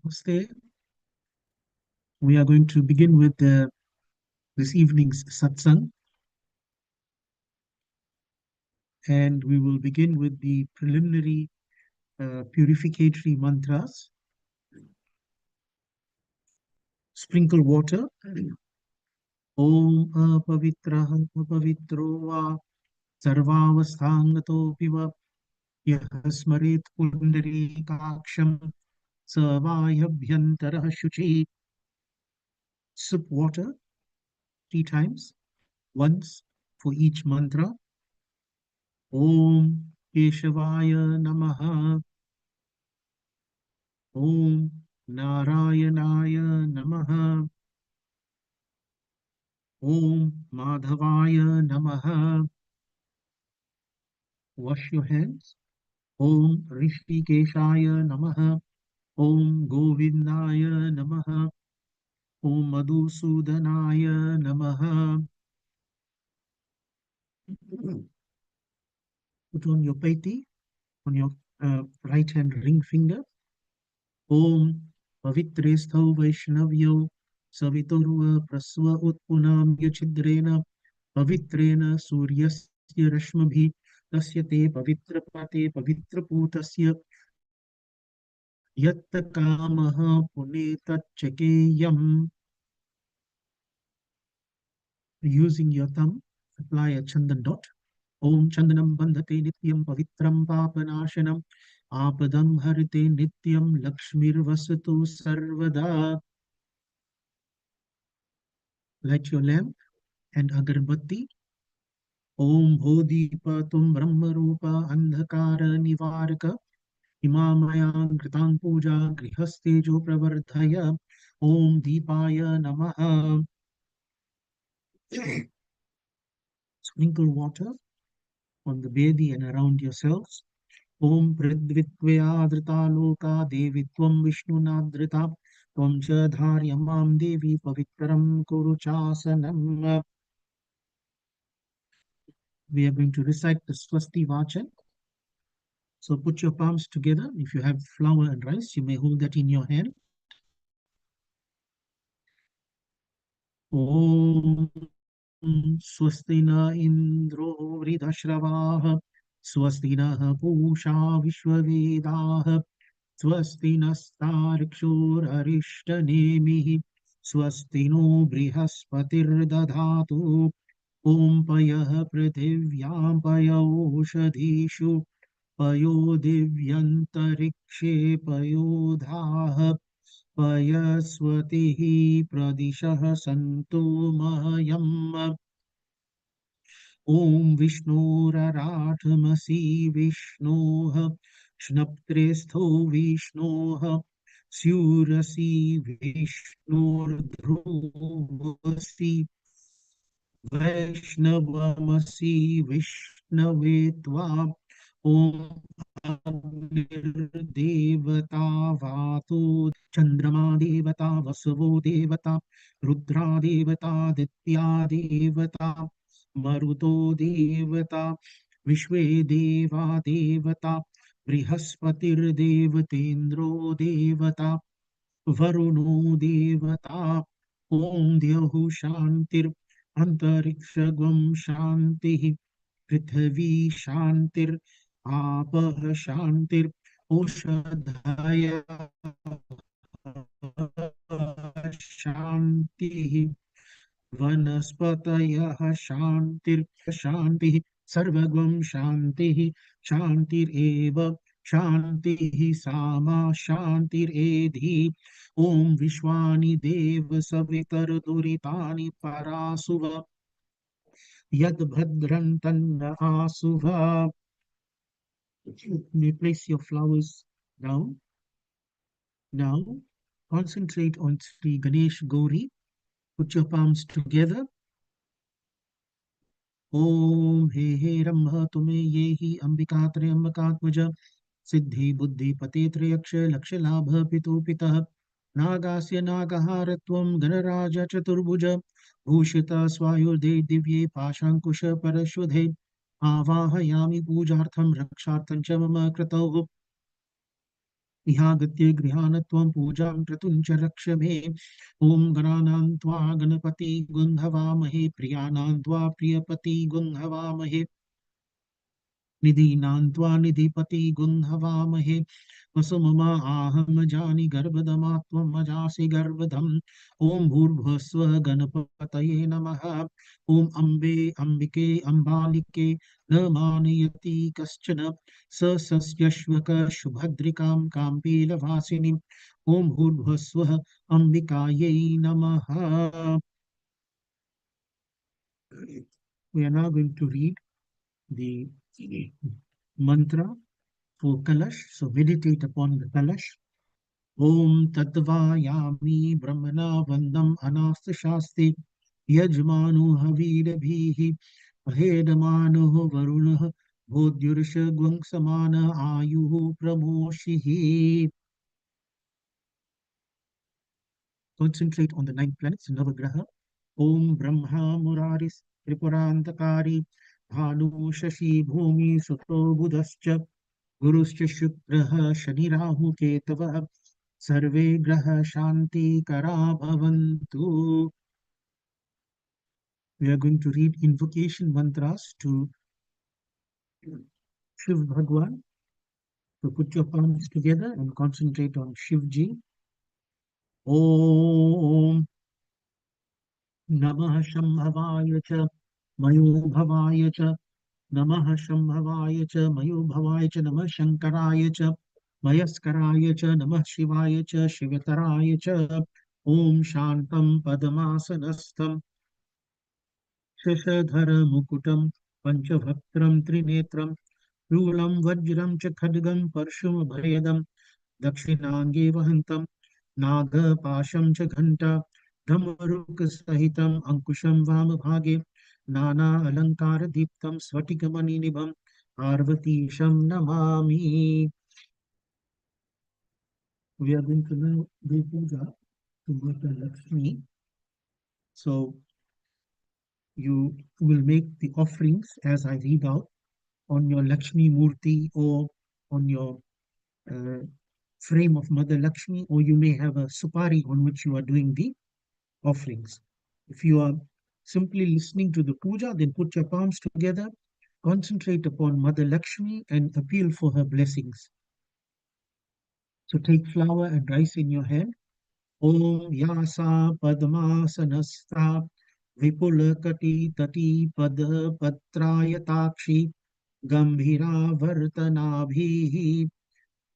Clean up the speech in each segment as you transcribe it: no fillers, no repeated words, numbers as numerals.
Namaste. We are going to begin with this evening's satsang, and we will begin with the preliminary purificatory mantras. Sprinkle water. Om apavitraha apavitro va sarvavasthangato piva yah smaret pundarikaksham savayabhyantarah shuchi. Sip water 3 times, once for each mantra. Om Keshavaya Namaha. Om Narayanaya Namaha. Om Madhavaya Namaha. Wash your hands. Om Rishikeshaya Namaha. Om Govindaya Namaha. Om Madhusudanaya Namaha. Put on your paiti on your right hand ring finger. Om Pavitresthau Vaishnavyo Saviturva Prasva Utpunamya Chidrena Pavitrena Suryasya Rashmabhi Tasya Te Pavitrapate Pavitraputasya Yatta Kamaha Punetachakeyam. Using your thumb, apply a chandan dot. Om Chandanam Bandhate Nityam Pavitram Papanashanam Apadam Harite Nityam Lakshmir Vasatu Sarvada. Light your lamp and agarbatti. Om Bodhipatum Brahma Rupa Andhakara Nivaraka Imamayan Kritan Puja Grihastejo Pravardhaya. Om Deepaya Namaha. Sprinkle water on the bedi and around yourselves. Om Pridvitvya Adrita Loka Devitvam Vishnu Nadrita Tvam Cha Dharyamam Devi Pavitram Kuruchasanam. We are going to recite the Swasti Vachan. So put your palms together. If you have flour and rice, you may hold that in your hand. Om Swastina Indro Vridhashravaha Swastina Pusha Vishwavedaha Swastina Starikshur Arishtanemihi Swastino Brihaspatir Dadhatu Om Payah Prithivyam Payoshadhishu Payo Divyantarikshe Payodhaha Payaswatihi Pradishah Santu Mahayam. Om Vishnuraratamasi Vishnoha Shnaptrestho Vishnoha Surasi Vishnurdhruvasi Vaishnavamasi Vishnavetva. Om Devata Vatu Chandrama Devata Vasavo Devata Rudra Devata Ditya Devata Maruto Devata Vishwe Deva Devata Brihaspatir Devatendro Devata Varuno Devata. Om Dyahu Shantir Antarikshagam Shanti Prithvi Shantir Apah Shantir Oshadhaya Shanti Vanaspatayah Shantir Shanti Sarvagam Shanti Shantir Eva Shanti Sama Shantir Edhi. Om Vishwani Dev Savitar Duritani Parasuva Yad Bhadrantanna Asuva. You may place your flowers down. Now, concentrate on Sri Ganesh Gauri. Put your palms together. Om He He Ramha Tume Yehi Ambika Triambakatmaja Siddhi Buddhi Pate Triyaksha Laksha Labha Pitu Pitah Nagasya Nagaharatvam Ganaraja Chaturbuja Bhushita Swayurde Divye Pashankusha Parashwadhe Avahayami Pujartham Rakshartham Chamama Kratau. इहागत्य गृहाण त्वं पूजां क्रतुं च रक्ष मे। ॐ गणानां त्वा गणपति गुंहवामहे, प्रियाणां त्वा प्रियपति गुंहवामहे, निधीनां त्वा निधिपति गुंहवामहे। वसुमम आहम जानि गर्भधमा त्वं अजासि गर्भधम्। ॐ भूर्भुवस्वः गणपतये नमः। ॐ अम्बे अम्बिके अम्बालिके न मानयति कश्चन। स सस्यश्वक सुभद्रिकां काम्पीलवासिनीम्। ॐ भूर्भुवस्वः अम्बिकायै नमः. We are now going to read the mantra for Kalash. So meditate upon the Kalash. Om Tatvayami Brahmana Vandam Anasta Shasti Yajmanu Havirabhihi Ahedamanu Varunah Bodhyursha Gwangsamana Ayuhu Pramoshihi. Concentrate on the 9 planets, Navagraha. Om Brahma Muraris Tripurantakari Bhanu Shashi Bhumi Suto Budascha गुरुश्च शुक्रः Shani Rahu केतवः सर्वे ग्रह शांति करा भवन्तु. We are going to read invocation mantras to Shiv Bhagwan. So put your palms together and concentrate on Shivji. Om Namah Shambhavaya Cha Mayobhavaya Cha Namah Shambhavaya Cha Mayobhavaya Cha Namah Shankaraya Cha Mayaskaraya Cha Namah Shivaya Cha Shivataraya Cha. Om Shantam Padmasanastham Shashadhara Panchavatram Trinetram Rulam Vajram Cha Khadgam Parshum Abhayadam Dakshinange Vahantam Naga Pasham Cha Ghanta Dhamaruk Sahitam Ankusham Vamabhage Nana Alankara Deeptam Svatikamani Nibam Parvatisham Namami. We are going to now do puja to Mother Lakshmi. So you will make the offerings as I read out on your Lakshmi Murti or on your uh, frame of Mother Lakshmi, or you may have a supari on which you are doing the offerings. If you are simply listening to the puja, then put your palms together, concentrate upon Mother Lakshmi and appeal for her blessings. So take flour and rice in your hand. Om Yasa Padmasanastha Vipulakati Tati Pada Patrayatakshi Gambhira Vartanabhi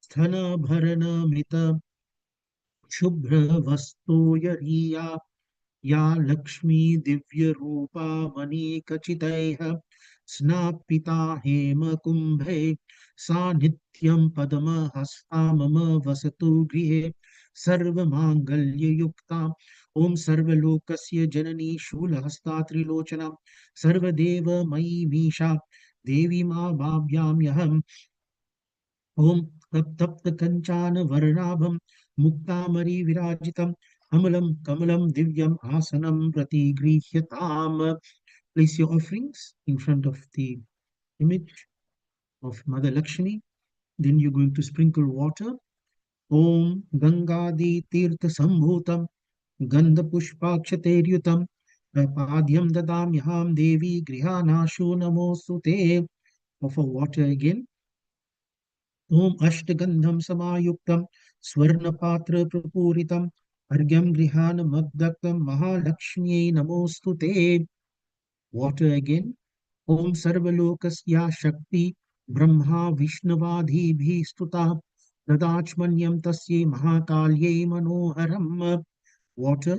Sthana Bharanamrita Shubhra Vastoyariya Ya Lakshmi Divya Rupa Mani Kachitaiha Snapita Hema Kumbhe Sa Nityam Padama Hasta Mama Vasatu Grihe Sarva Mangalya Yukta Om Sarva Lokasya Janani Shula Hasta Trilochana Sarva Deva Mai Misha Devi Ma Bhavyam Yaham Om Tapta Kanchana Varnabham Muktamari Virajitam Amalam Kamalam Divyam Asanam Pratigrihyatam. Place your offerings in front of the image of Mother Lakshmi. Then you're going to sprinkle water. Om Gangadi Tirtha Sambhutam Gandha Pushpakshateryutam Padyam Dadamyaham Devi Grihanashu Namosute. Offer water again. Om Ashtagandham Samayuktam Swarnapatra Prapuritam Argyam Grihana Magdaktam Mahalakshmi Namostute. Water again. Om Sarvalokasya Shakti Brahma Vishnavadhi Bhistuta Dadachmanyam Tasye Mahakalye Manoharam. Water.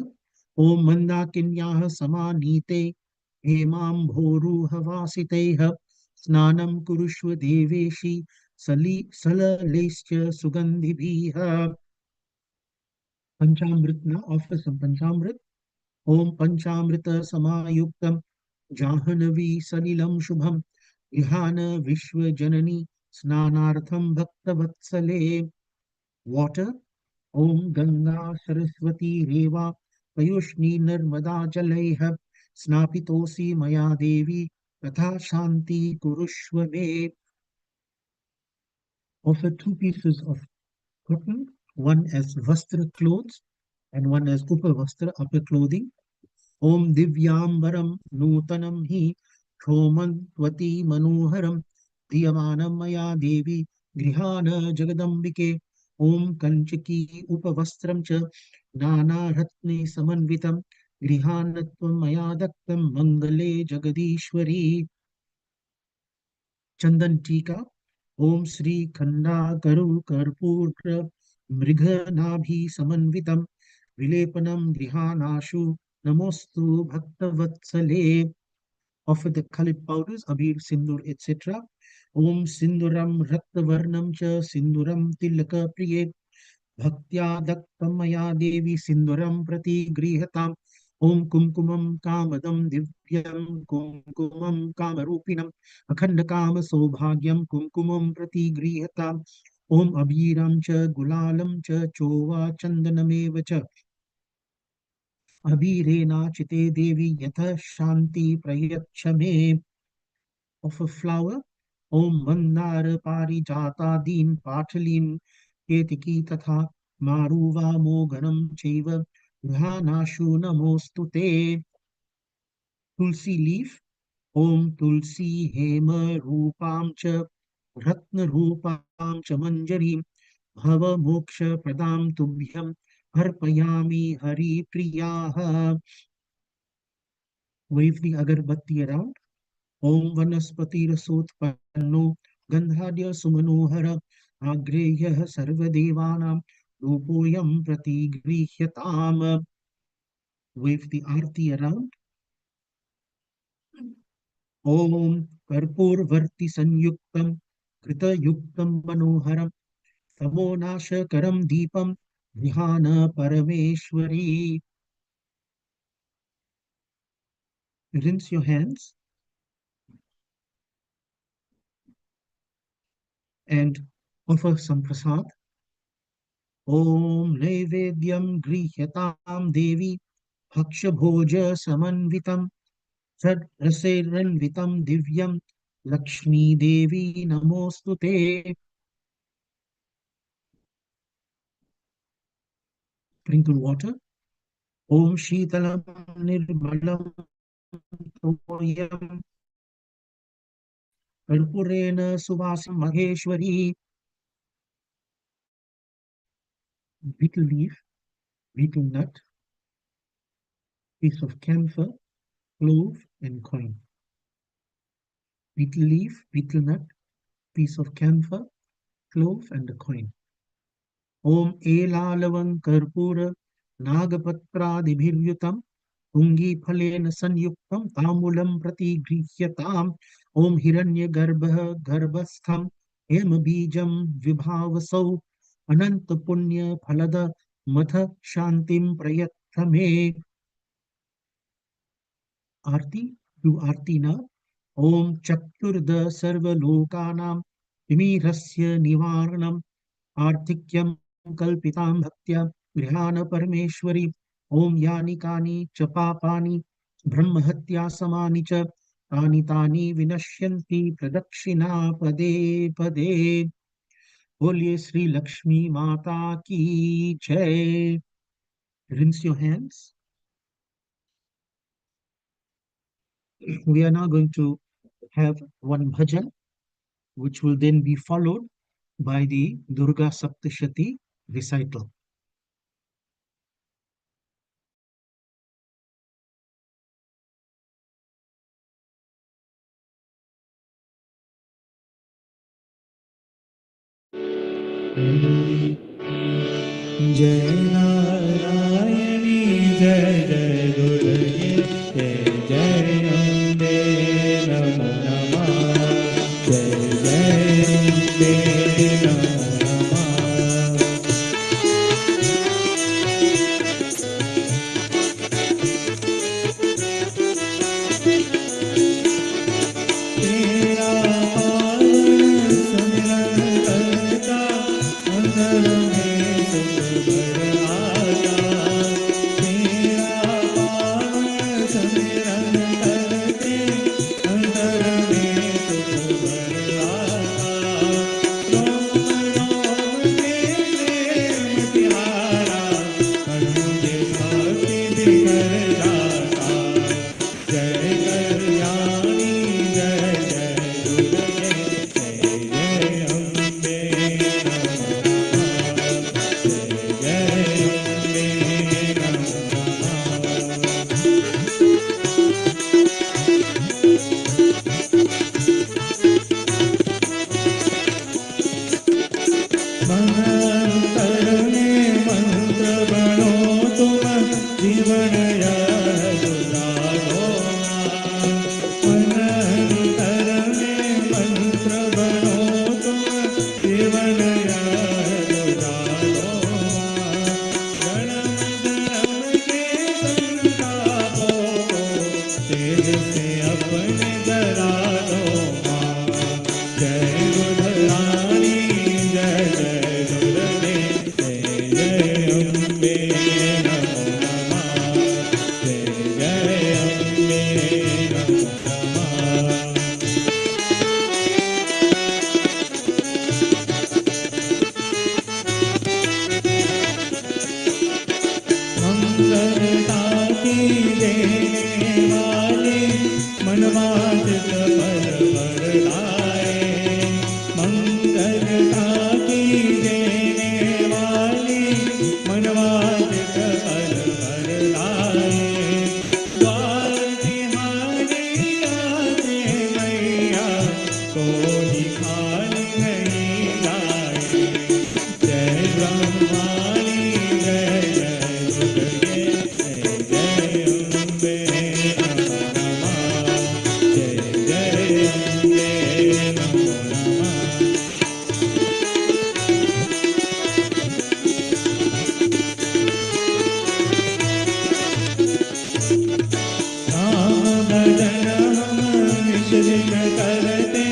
Om Mandakinyah Samanite Hemam Bhoru Havasiteha Snanam Kurushva Deveshi Salalescha Sugandhibhiha. Panchamritna, offer some Panchamrit. Om Panchamrita Samayuktam Jahanavi Salilam Shubham Vihana Vishwa Janani Snanartham Bhaktavatsale. Water. Om Ganga Saraswati Reva Payushni Narmada Jalaiha Snapitosi Maya Devi Tatha Shanti Kurushva Me. Offer 2 pieces of cotton, one as vastra clothes and one as upavastra upper clothing. Om Divyambaram Nutanam Hi Thomantvati Manoharam Diyamanam Maya Devi Grihana Jagadambike Om Kanchaki Upavastram Cha Nana Ratne Samanvitam Grihanatvam Maya Daktam Mangale Jagadishwari चंदन टीका ओम श्री खंडा करु कर्पूर मृग नाभि समन्वितम विलेपनम गृहानाशु नमोस्तु भक्तवत्सले of the colored powders abir sindur etc. Om sinduram raktavarnam cha sinduram tilaka priye भक्त्या दत्तं मया देवी सिन्दूरं प्रति गृह्यताम् ॐ कुङ्कुमं कामदं दिव्यं कुङ्कुमं कामरूपिणम् अखण्डकामसौभाग्यं कुङ्कुमं प्रति गृह्यताम् ॐ अबीरं च गुलालं च चोवा चन्दनमेव च अबीरेणाचिते देवी यतः शान्ति प्रयच्छ मे of a flower. Om Mandar Parijatadin Patalin Ketiki Tatha Maruva Moganam Chaiva Ghanashu Namostute. Tulsi leaf. Om Tulsi Hema Rupam Cha Ratna Rupam Cha Manjarim Bhava Moksha Pradam Tubhyam Harpayami Hari Priyaha. Wave the agarbatti around. Om Vanaspatirasotpanno Gandhadya Sumanohara Agreyah Sarvadevanam Rupoyam Pratigrihyatam. Wave the arti around. Om Karpurvarti Sanyuktam Krita Yuktam Manoharam Tamonasha Karam Deepam Vihana Parameshwari. Rinse your hands and offer some prasad. Om Naivedyam Grihyatam Devi Bhakshabhoja Samanvitam Sad Raseranvitam Divyam Lakshmi Devi Namostute. Sprinkle water. Om Shitalam Nirmalam Toyam Karpurena Suvasam Maheshwari. Betel leaf, betel nut, piece of camphor, clove and coin. Betel leaf, betel nut, piece of camphor, clove and a coin. Om Elalavan Karpura Nagapatradivirvyutam Ungi Phalena Sanyuktam Tamulam Prati Grihyatam Om Hiranya Garbha Garbastham Hemabijam Vibhavasau Ananta Punya Phalada Matha Shantim Prayathame. Arti, do Arti na. Om Chaturda Sarva Lokanam Timirasya Nivaranam Arthikyam Kalpitam Bhaktya Grihana Parameshwari Om Yani Kani Chapapani Brahmahatya Samani Cha Tani Tani Vinashyanti Pradakshina Pade Pade. Bolye Sri Lakshmi Mata Ki Jai. Rinse your hands. We are now going to have one bhajan, which will then be followed by the Durga Saptashati recital. जय नारायणी जय जय दुर्गे जय जय अम्बे नमो नमः जय जय अम्बे नमो नमः तेरा पावन सुमिरन करता अंदर में सुख बढ़ा देने वाली मनवांछित फल वरदाए। मंगलता की देने वाली मनवांछित फल वरदाए। द्वार तिहारी आते मैया कोई खाली नहीं जाए। जय ब्रह्माणी जय जय दुर्गे जय जय अम्बे नमो नमः। जय जय अम्बे नमो नमः। राम भजन हम निश दिन करते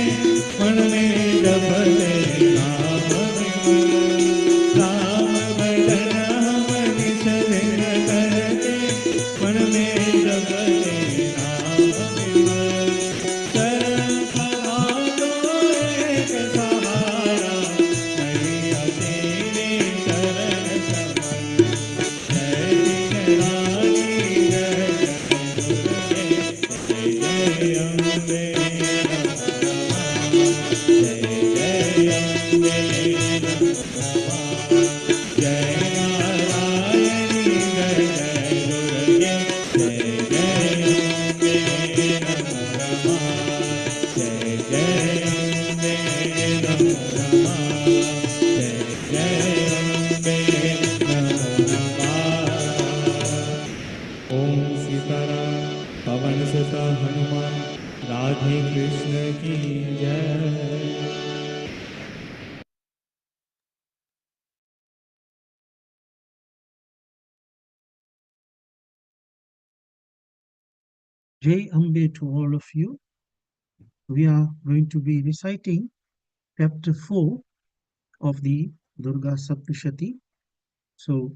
मन में जपते नाम विमल। राम भजन हम निश दिन करते मन में जपते नाम विमल। शरण समाजो एक सहारा मैया तेरे चरण कमल। जय रानी जय जय जय अम्बे नमो नमः। जय जय अम्बे नमो नमः। जय नारायणी जय जय दुर्गे जय जय अम्बे नमो नमः। जय जय अम्बे नमो नमः। जय जय अम्बे नमो नमः। ओम सीताराम। पवन सुत हनुमान राधे कृष्ण की जय। Jai Ambe to all of you. We are going to be reciting chapter 4 of the Durga Saptashati. So,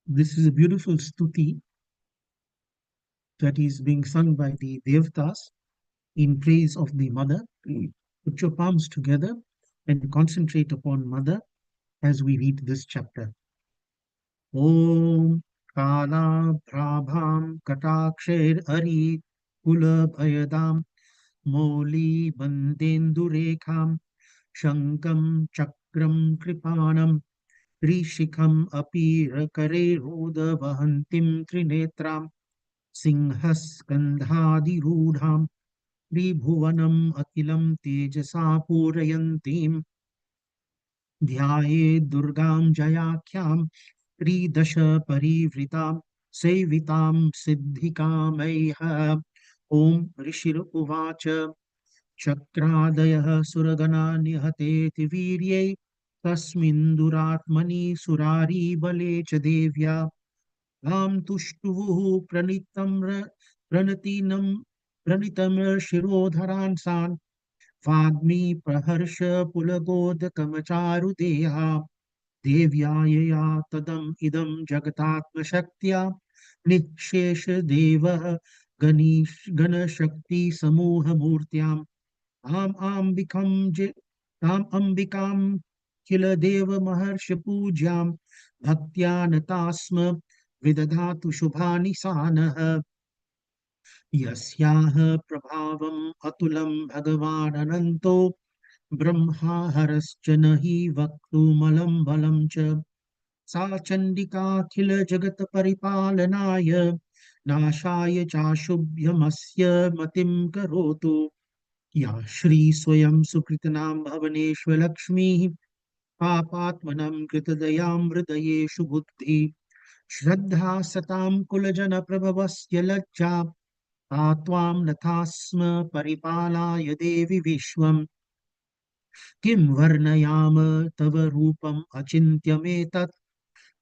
this is a beautiful stuti that is being sung by the Devtas in praise of the mother. Put your palms together and concentrate upon mother as we read this chapter. Om Kala Prabham Katakshir Ari Kula Bhayadam Moli Bandendurekham Shankam Chakram Kripanam Rishikam Apira Roda Vahantim Trinetram Sinhaskandhadirudham Tribhuvanam Akilam Tejasa Purayantim ध्याये दुर्गां जयाख्यां त्रिदश परिवृतां सेवितां सिद्धिकामैः ॐ ऋषिरुवाच चक्रादयः सुरगणा निहतेति वीर्ये तस्मिन् दुरात्मनि सुरारीबले च देव्या तां तुष्टुवुः प्रणितं शिरोधरान्सान् वाग्मी प्रहर्ष पुलगोदकमचारुदेहा देव्या यया तदम् इदं जगतात्मशक्त्या निःशेषदेवः गणशक्तिसमूहमूर्त्याम् ताम् अम्बिकां किल देवमहर्षिपूज्यां भक्त्या नता स्म विदधातु शुभानि सानः यस्याः प्रभावम् अतुलं भगवान् अनन्तो ब्रह्मा हरश्च न हि वक्तुमलं बलं च सा चण्डिकाखिल जगत्परिपालनाय नाशाय चाशुभ्यमस्य मतिं करोतु या श्री स्वयं सुकृतनां भवनेष्व लक्ष्मीः पापात्मनं कृतदयां हृदयेषु बुद्धि श्रद्धा सतां कुलजनप्रभवस्य लज्जा सा त्वां नथा स्म परिपालाय देवि विश्वम् किं वर्णयाम तव रूपम् अचिन्त्यमेतत्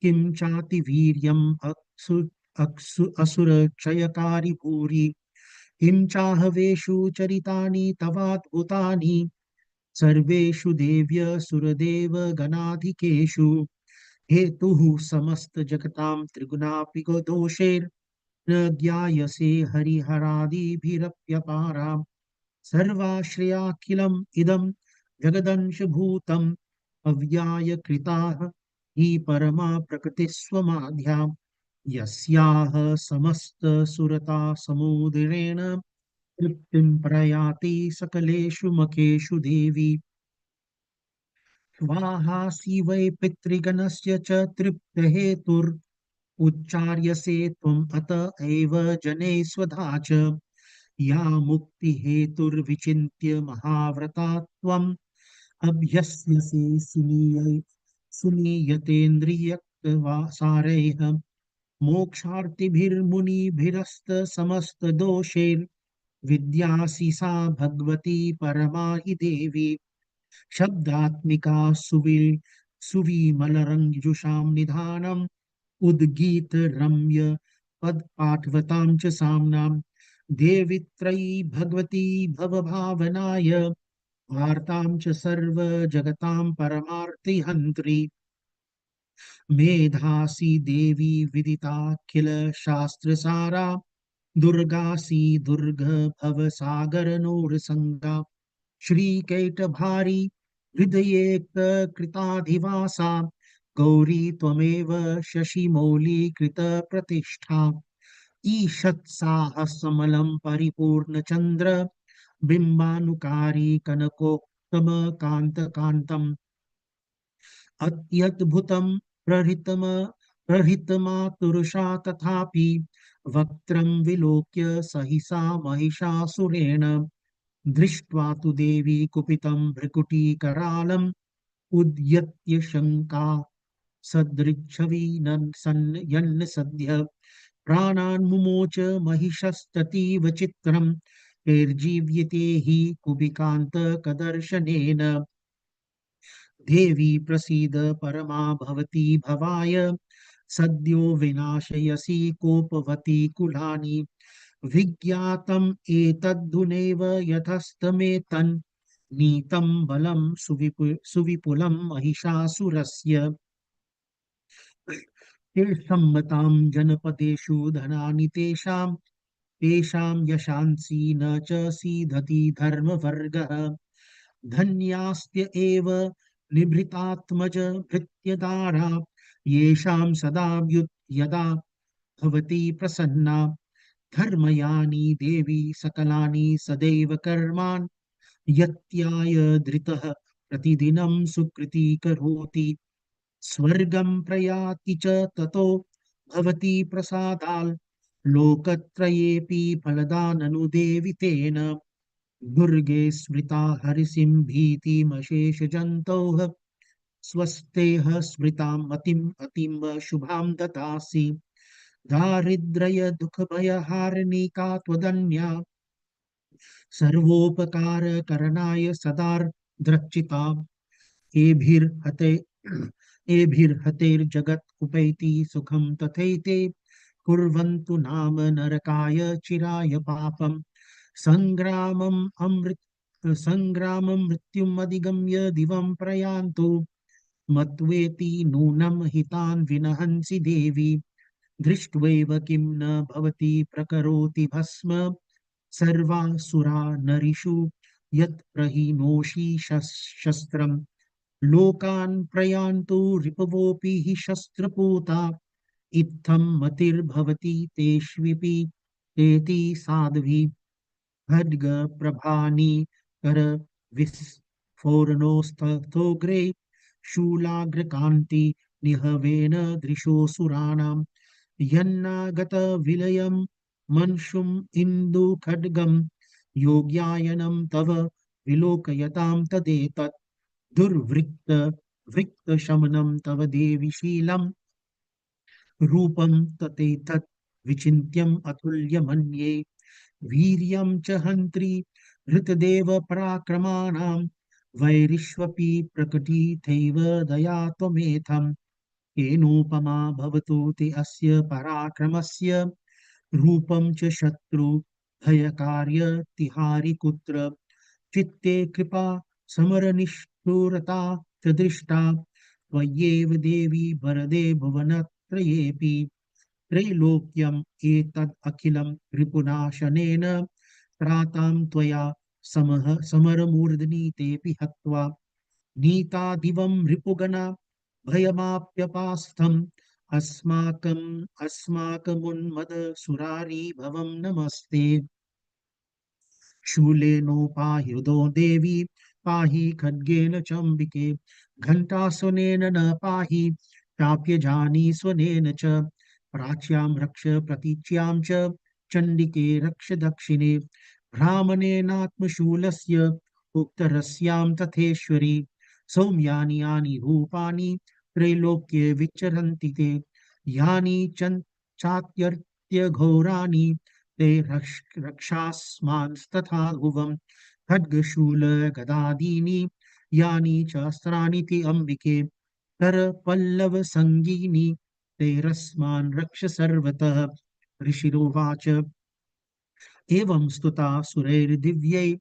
किं चाति वीर्यम् असुरक्षयकारि भूरि किं चाहवेषु चरितानि तवाद्भुतानि सर्वेषु देव्य सुरदेव गणाधिकेषु हेतुः समस्त जगतां त्रिगुणापि दोषैर्न ज्ञायसे हरिहरादिभिरप्यपाराम् सर्वाश्रयाखिलम् इदं जगदंशभूतम् अव्याय कृताः हि परमा प्रकृतिस्वमाद्या यस्याः समस्तसुरता समुदिरेण तृप्तिं प्रयाति सकलेषु मखेषु देवी स्वाहासि वै पितृगणस्य च तृप्तहेतुर् उच्चार्यसे त्वम् अत एव जने स्वधा च या मुक्तिहेतुर्विचिन्त्य महाव्रता त्वम् अभ्यस्यसे सुनीयतेन्द्रियक्तवासारैः मोक्षार्तिभिर्मुनिभिरस्तसमस्तदोषैर्विद्यासि सा भगवती परमा हि देवी शब्दात्मिका सुविमलरञ्जुषां निधानम् उद्गीतरम्य पदपाठवतां च साम्नां देवी त्रयी भगवती भवभावनाय वार्तां च सर्वजगतां परमार्तिहन्त्री मेधासी देवी विदिताखिल शास्त्रसारा दुर्गासी दुर्ग भवसागरनूरसङ्गा श्रीकैटभारी हृदयेऽकृताधिवासा गौरी त्वमेव शशिमौलीकृतप्रतिष्ठा ईषत्साहसमलं परिपूर्णचन्द्र बिम्बानुकारी कनकोत्तमकान्तकान्तम् अत्यद्भुतं प्रहृतमातुरुषा तथापि वक्त्रं विलोक्य सहिसा महिषासुरेण दृष्ट्वा तु देवी कुपितं भ्रुकुटीकरालम् उद्यत्य शङ्का सदृच्छविनन् सन् सद्य प्राणान् मुमोच महिषस्ततीव चित्रम् निर्जीव्यते हि कुपिकान्तकदर्शनेन देवी प्रसीद परमा भवती भवाय सद्यो विनाशयसि कोपवती कुलानि विज्ञातम् एतद्धुनेव यतस्तमेतन् नीतं बलं सुविपुलं महिषासुरस्य तीर्थसम्मतां जनपदेषु धनानि तेषां यशांसि न च सीदति धर्मवर्गः धन्यास्त्य एव निभृतात्मज भृत्यदारा येषां सदा यदा भवति प्रसन्ना धर्मयानी देवी सकलानि सदैव कर्मान् यत्याय धृतः प्रतिदिनं सुकृती करोति स्वर्गं प्रयाति च ततो भवति प्रसादाल् लोकत्रयेऽपि फलदाननुदेवितेन दुर्गे स्मृता हरिसिंभीतिमशेषजन्तोः स्वस्तेह स्मृतां अतिं शुभां ददासि दारिद्र्य दुःखभयहारिणिका त्वदन्या सर्वोपकारकरणाय सदा एभिर्हते एभिर्हतेर्जगत्कुपैति सुखं तथैते कुर्वन्तु नाम नरकाय चिराय पापम् सङ्ग्रामं मृत्युम् अधिगम्य दिवं प्रयान्तु मत्वेति नूनं हितान् विनहंसि देवी दृष्ट्वैव किं न भवति प्रकरोति भस्म सर्वासुरा नरिषु यत् प्रहीनोषि शस्त्रम् लोकान् प्रयान्तु रिपवोऽपि हि शस्त्रपूता इत्थं मतिर्भवति तेष्विपि तेति साध्वी खड्गप्रभानीकर विस्फोरणोत्स्थोग्रे शूलाग्रकान्ति निहवेन दृशोऽसुराणाम् यन्नागतविलयम् मन्शुम् इन्दुखड्गम् योग्यायनं तव विलोकयतां तदेतत् दुर्वृत्तशमनं तव देवि शीलम् रूपं ततेतत् विचिन्त्यम् अतुल्यमन्ये वीर्यं च हन्त्री हृतदेव पराक्रमाणां वैरिष्वपि प्रकटितैव दया त्वमेथम् येनोपमा भवतु ते अस्य पराक्रमस्य रूपं च शत्रु भयकार्यतिहारि कुत्र चित्ते कृपा समरनिष्ठुरता च दृष्टा त्वय्येव देवी वरदे भुवनत्रयेऽपि त्रैलोक्यम् एतद् अखिलं रिपुनाशनेन त्रातां त्वया समरमूर्ध्नि तेऽपि हत्वा नीता दिवं रिपुगणा भयमाप्यपास्थम् अस्माकमुन्मद सुरारी भवं नमस्ते। शूलेनोपायुधो देवी पाहि खड्गेन चम्बिके, घण्टासुनेन न पाहि चाप्यजानी स्वनेन च, प्राच्यां रक्ष प्रतीच्यां च चण्डिके रक्ष दक्षिणे, भ्रामणेनात्मशूलस्य उक्तरस्यां तथेश्वरि, सौम्यानि यानि रूपाणि त्रैलोक्ये विचरन्ति ते, यानि चात्यर्त्य घोराणि ते रक्षास्मांस्तथा भुवम्, खड्गशूल गदादीनि यानि चास्त्राणि ते अम्बिके, करपल्लव सङ्गीनि ते रस्मान् रक्ष सर्वतः। ऋषिरोवाच एवं स्तुता सुरैर्दिव्यै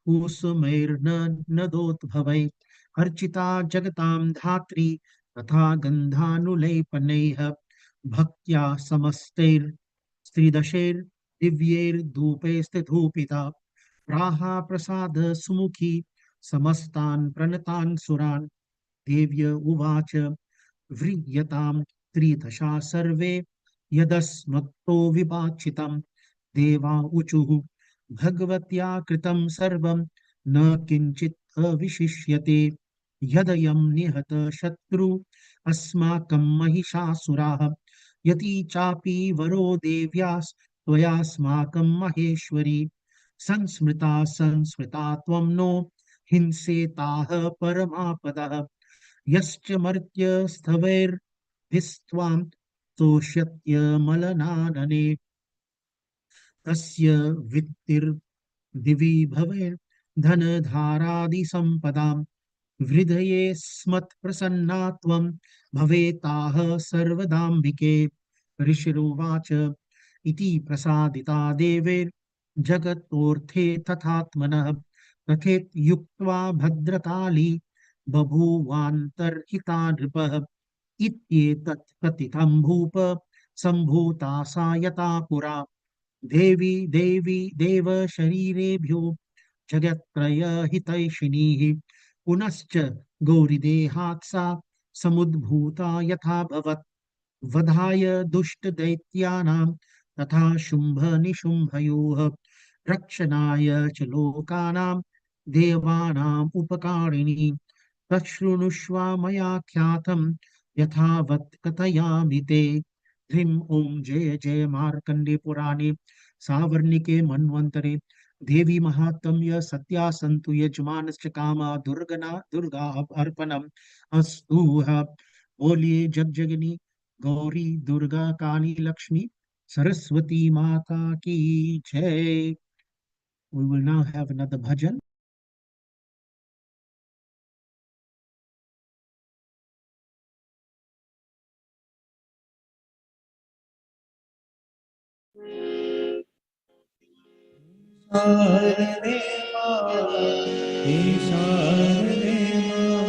कुसुमैर्न नदोद्भवै, अर्चिता जगतां धात्री तथा गन्धानुलेपनैः, भक्त्या समस्तैर्स्त्रिदशैर्दिव्यैर्धूपैस्तेधूपिता, प्राहा प्रसाद सुमुखी समस्तान् प्रणतान् सुरान्। देव्य उवाच व्रीयतां त्रिदशा सर्वे यदस्मत्तो विवाचितं, देवा ऊचुः भगवत्या कृतं सर्वं न किञ्चित् अविशिष्यते, यदयं निहत शत्रु अस्माकं महिषासुराः, यति चापि वरो देव्यास् त्वयास्माकं महेश्वरी, संस्मृता संस्मृता त्वं नो हिंसेताः परमापदः, यश्च मर्त्यस्थवैर्भिस्त्वां तोष्यत्यमलनानने, तस्य वित्तिर्दिवि भवेत् धनधारादिसम्पदां, हृदये स्मत्प्रसन्ना त्वं भवेताः सर्वदाम्बिके। ऋषिरुवाच इति प्रसादिता देवैर्जगतोऽर्थे तथात्मनः, तथेत्युक्त्वा भद्रकाली बभूवान्तर्हिता नृपः, इत्येतत् कथितं भूप सम्भूता सा यथा पुरा, देवी देवी देव शरीरेभ्यो जगत्त्रयहितैषिणीः, पुनश्च गौरीदेहात् सा समुद्भूता यथा भवत्, वधाय दुष्टदैत्यानां तथा शुम्भनिशुम्भयोः, रक्षणाय च लोकानां देवानाम् उपकारिणी, तच्छृणुष्व मया ख्यातं यथावत् कथयामि ते। ह्रीं ओं जय जय मार्कण्डे पुराणे सावर्णिके मन्वन्तरे देवी महात्म्य सत्या सन्तु यजमानश्च कामा दुर्गा अर्पणम् अस्तु। बोलिए जगजगनी गौरी दुर्गा काली लक्ष्मी सरस्वती माता की जय। We will now have another bhajan. शारदे मां हे शारदे मां,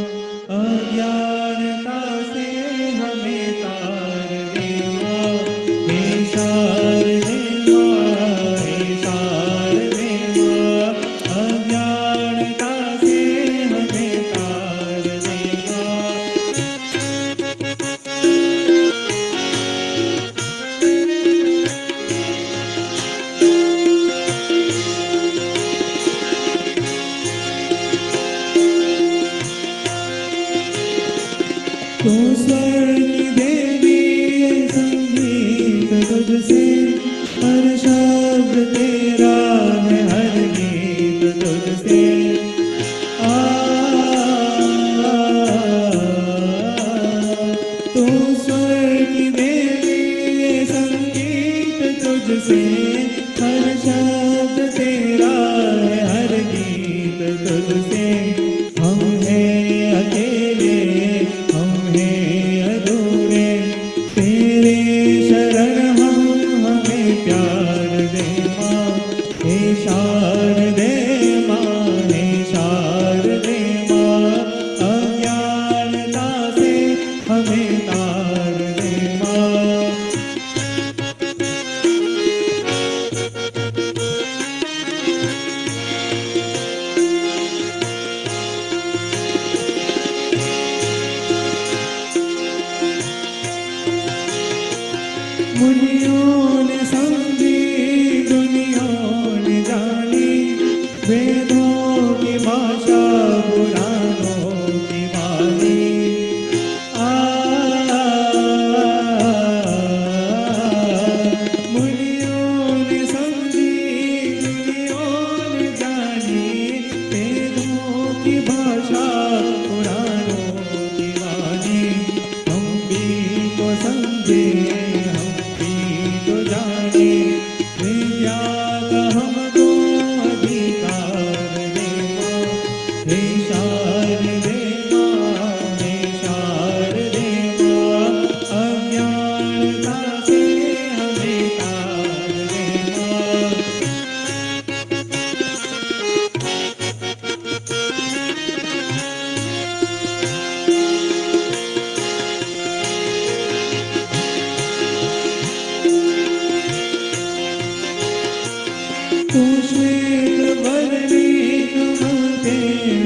अज्ञानता से हमें तार दे मां, हे शारदे मां, हे शारदे मां, अज्ञानता से हमें तार दे मां। तू स्वर्ग की देवी ये संगीत तुझसे, हर शब्द तेरा है हर गीत तुझसे। आ तू स्वर्ग की देवी ये संगीत तुझसे, हर शब्द तेरा है हर गीत तुझसे। हम हैं अकेले, हम हैं अधूरे, तेरे शरण हम हमें प्यार दे माँ, हे शारदे माँ, हे शारदे माँ, अज्ञानता से हमें तार दे माँ। तू श्वेत वर्णी कमल पे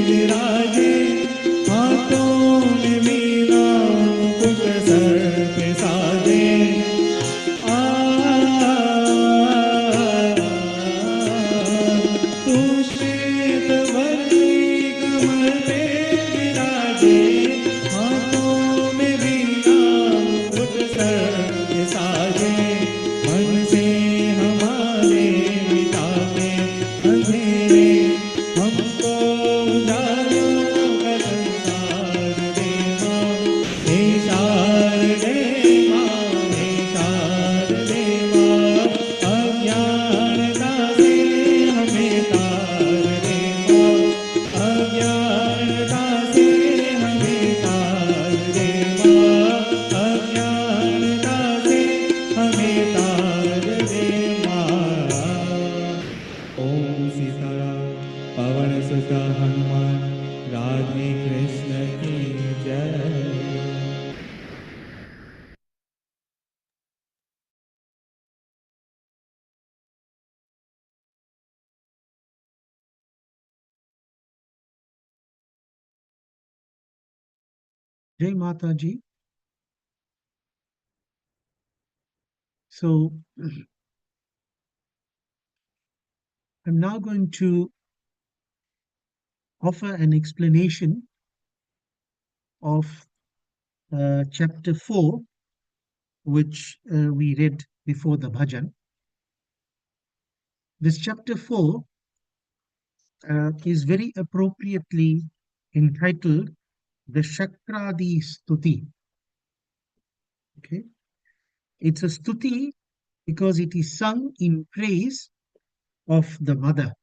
विराजे, हाथों में वीणा मुकुट सर पे साजे। आ तू श्वेत वर्णी कमल पे विराजे, हाथों में वीणा मुकुट सर पे साजे। मन से हमारे मिटाते अंधेरे, हमको उजालों का संसार दे माँ। हे शारदे माँ, हे शारदे माँ, अज्ञानता से हमें तार दे माँ। अज्ञानता से हमें तार दे माँ। अज्ञानता से हमें तार दे माँ। ओम सीताराम। पवन सुत हनुमान, राधे कृष्ण की जय। Jai Mata Ji. So I'm now going to offer an explanation of chapter 4, which we read before the bhajan. This chapter 4 is very appropriately entitled the Shakradi Stuti. Okay, it's a stuti because it is sung in praise of the mother.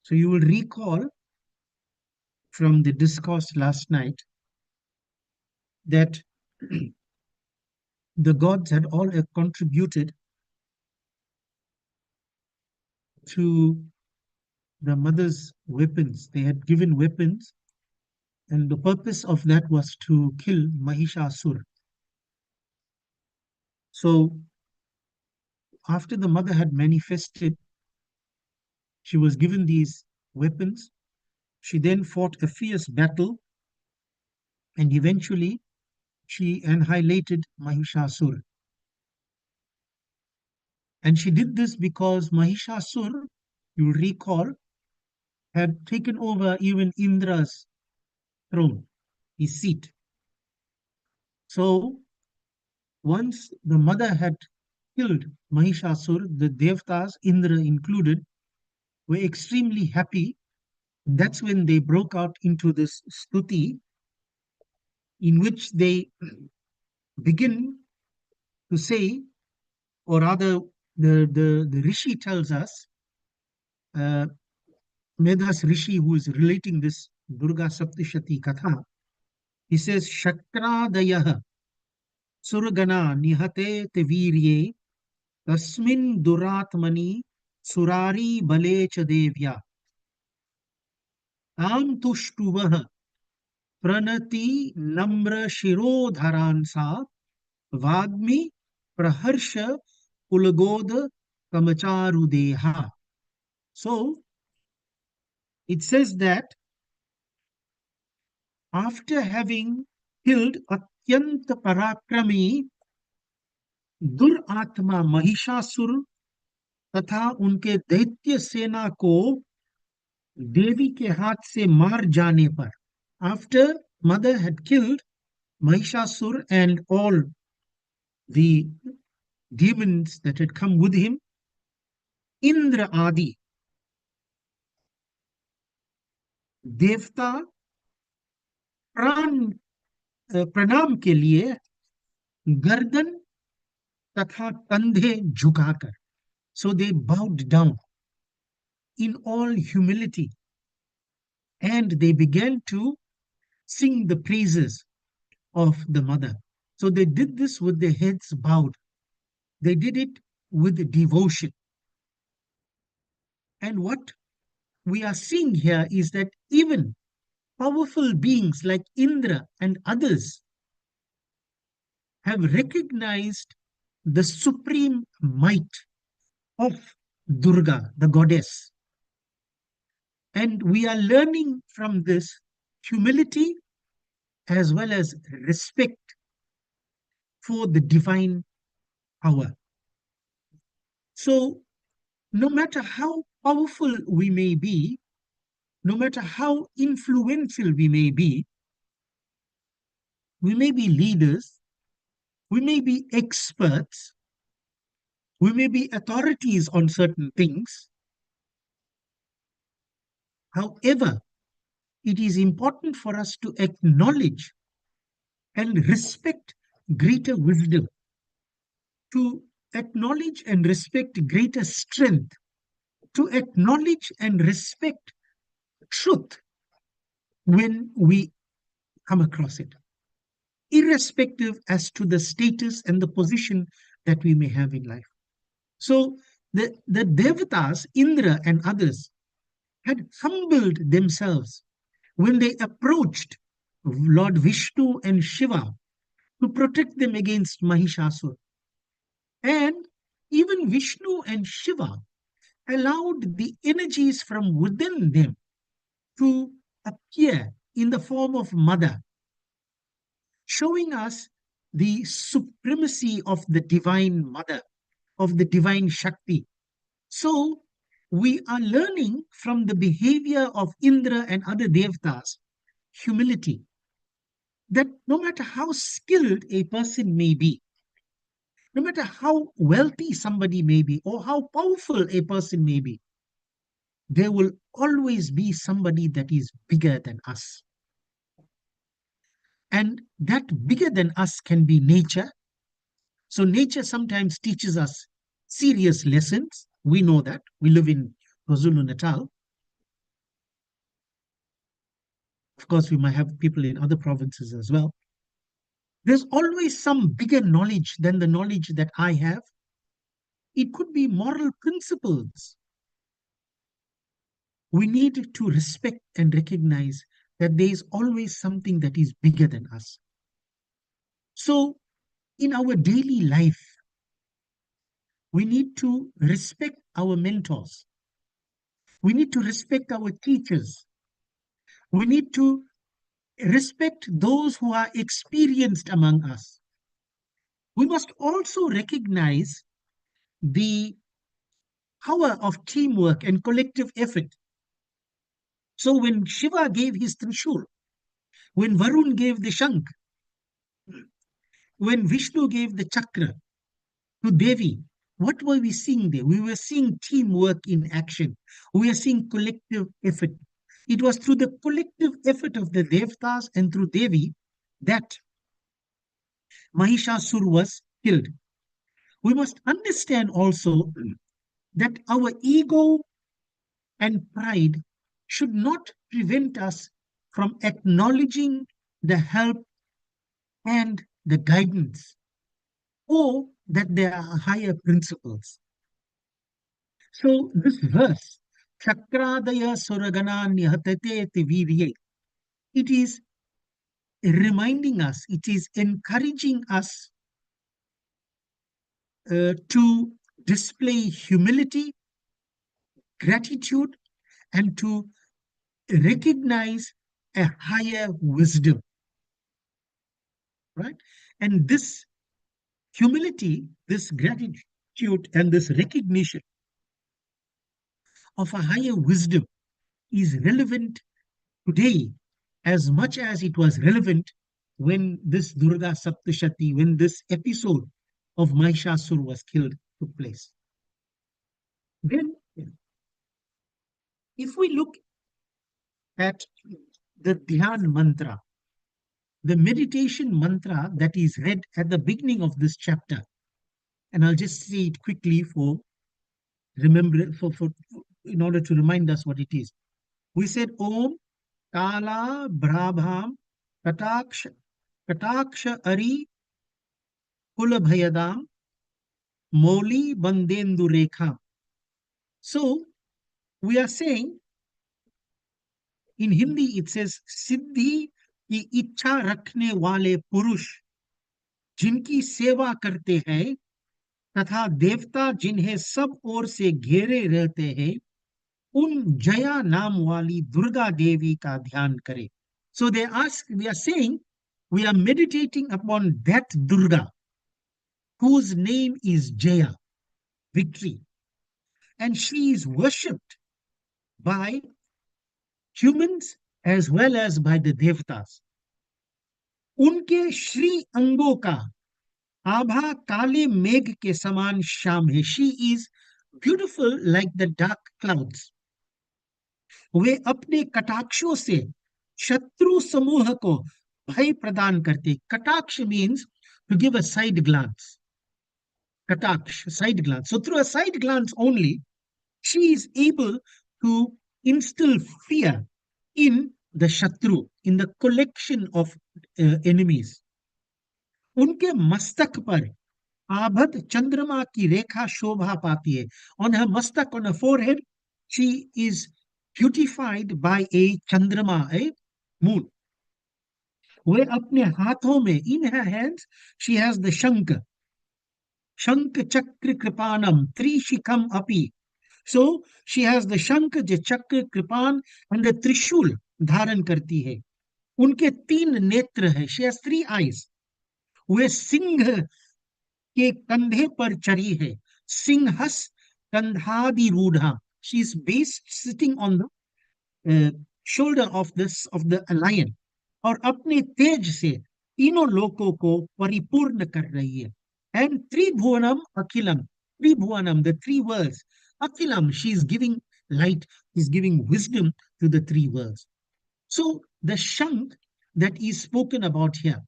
So you will recall from the discourse last night that the gods had all contributed to the mother's weapons. They had given weapons, and the purpose of that was to kill Mahishasur. So after the mother had manifested, she was given these weapons. She then fought a fierce battle, and eventually she annihilated Mahishasur. And she did this because Mahishasur, you'll recall, had taken over even Indra's throne, his seat. So once the mother had killed Mahishasur, the Devtas, Indra included, were extremely happy. That's when they broke out into this stuti, in which they begin to say, or rather, the Rishi tells us, uh, Medas Rishi, who is relating this Durga Saptashati Katha, he says, Shakradayah Surgana Nihate Tevirye Tasmin Duratmani Surari Bale Devya Am Tushtuvaha Pranati Namra Shirodharansa Vagmi Praharsha Ulagod Kamacharudeha. So it says that after having killed Atyant Parakrami दुरात्मा Mahishasura तथा उनके दैत्य सेना को देवी के हाथ से मार जाने पर, after mother had killed Mahishasur and all the demons that had come with him, Indra Adi देवता प्राण प्रणाम के लिए गर्दन तथा कंधे झुकाकर, so they bowed down in all humility and they began to sing the praises of the mother. So they did this with their heads bowed. They did it with devotion. And what we are seeing here is that even powerful beings like Indra and others have recognized the supreme might of Durga, the goddess. And we are learning from this humility as well as respect for the divine power. So, no matter how powerful we may be, no matter how influential we may be leaders, we may be experts, we may be authorities on certain things. However, it is important for us to acknowledge and respect greater wisdom, to acknowledge and respect greater strength, to acknowledge and respect truth when we come across it, irrespective as to the status and the position that we may have in life. So the Devatas, Indra and others, had humbled themselves when they approached Lord Vishnu and Shiva to protect them against Mahishasura. And even Vishnu and Shiva allowed the energies from within them to appear in the form of mother, showing us the supremacy of the divine mother, of the divine Shakti. So we are learning from the behavior of Indra and other Devtas humility, that no matter how skilled a person may be, no matter how wealthy somebody may be, or how powerful a person may be, there will always be somebody that is bigger than us. And that bigger than us can be nature. So, nature sometimes teaches us serious lessons. We know that. We live in KwaZulu Natal. Of course, we might have people in other provinces as well. There's always some bigger knowledge than the knowledge that I have. It could be moral principles. We need to respect and recognize that there is always something that is bigger than us. So, in our daily life, we need to respect our mentors. We need to respect our teachers. We need to respect those who are experienced among us. We must also recognize the power of teamwork and collective effort. So when Shiva gave his Trishul, when Varun gave the Shank, when Vishnu gave the Chakra to Devi, what were we seeing there? We were seeing teamwork in action. We are seeing collective effort. It was through the collective effort of the Devtas and through Devi that Mahishasur was killed. We must understand also that our ego and pride should not prevent us from acknowledging the help and the guidance, or that there are higher principles. So this verse, Chakradaya Suragana Nihatate Tivirye, it is reminding us, it is encouraging us to display humility, gratitude, and to recognize a higher wisdom, right? And this humility, this gratitude, and this recognition of a higher wisdom is relevant today as much as it was relevant when this Durga Saptashati, when this episode of Mahishasur was killed, took place. Then, if we look at the Dhyan mantra, the meditation mantra that is read at the beginning of this chapter, and I'll just say it quickly for remember for in order to remind us what it is. We said Om Kala Brabham Kataksha Kataksha Ari Kulabhayadam Moli Bandendu Rekha. So we are saying in Hindi it says Siddhi ki इच्छा रखने वाले पुरुष जिनकी सेवा करते हैं तथा देवता जिन्हें सब ओर से घेरे रहते हैं, उन जया नाम वाली दुर्गा देवी का ध्यान करें. So we are saying, we are meditating upon that Durga whose name is Jaya, victory, and she is worshipped by humans as well as by the devtas. उनके श्री अंगों का आभा काले मेघ के समान श्याम है. She is beautiful like the dark clouds. वे अपने कटाक्षों से शत्रु समूह को भय प्रदान करते. कटाक्ष means to give a side glance. Kataksh, side glance. So through a side glance only, she is able to instill fear in the Shatru, in the collection of enemies. उनके मस्तक पर आभद चंद्रमा की रेखा शोभा पाती है. On her mastak, on her forehead, she is beautified by a chandrama, a moon. वे अपने हाथों में, in her hands, she has the shank chakra kripanam trishikam api. So she has the shank, the chakra kripan and the trishul धारण करती है. उनके 3 नेत्र है. She has 3 eyes. वे सिंह के कंधे पर चढ़ी है. सिंहस कंधादि रूढ़ा. She is based sitting on the shoulder of the lion. और अपने तेज से तीनों लोकों को परिपूर्ण कर रही है. And Tribhuvanam Akilam. Tribhuvanam, the 3 worlds. Akilam, she is giving light, is giving wisdom to the 3 worlds. So the shank that is spoken about here,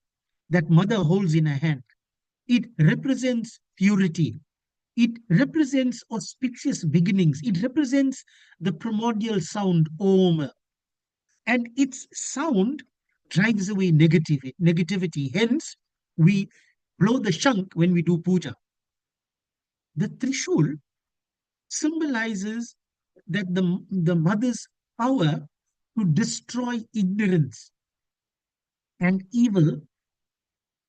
that mother holds in her hand, it represents purity. It represents auspicious beginnings. It represents the primordial sound, Om. And its sound drives away negativity. Hence, we blow the shank when we do puja. The Trishul symbolizes that the mother's power to destroy ignorance and evil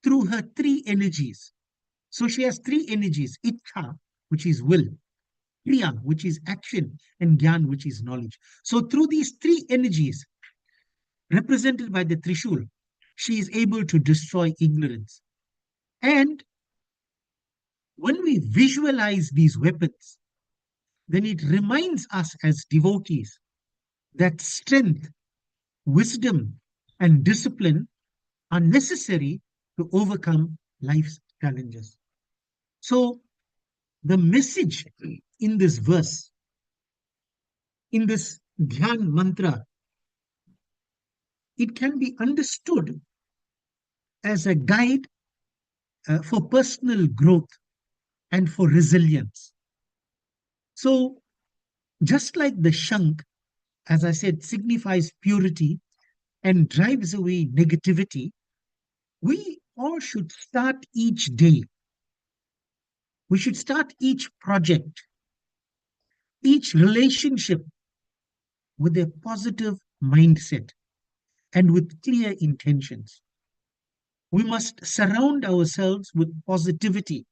through her 3 energies. So she has 3 energies: Icha, which is will, Kriya, which is action, and Gyan, which is knowledge. So through these 3 energies, represented by the Trishul, she is able to destroy ignorance. And when we visualize these weapons, then it reminds us as devotees that strength, wisdom, and discipline are necessary to overcome life's challenges. So, the message in this verse, in this Dhyan mantra, it can be understood as a guide for personal growth and for resilience. So, just like the shank, as I said, signifies purity and drives away negativity, we all should start each day. We should start each project, each relationship with a positive mindset and with clear intentions. We must surround ourselves with positivity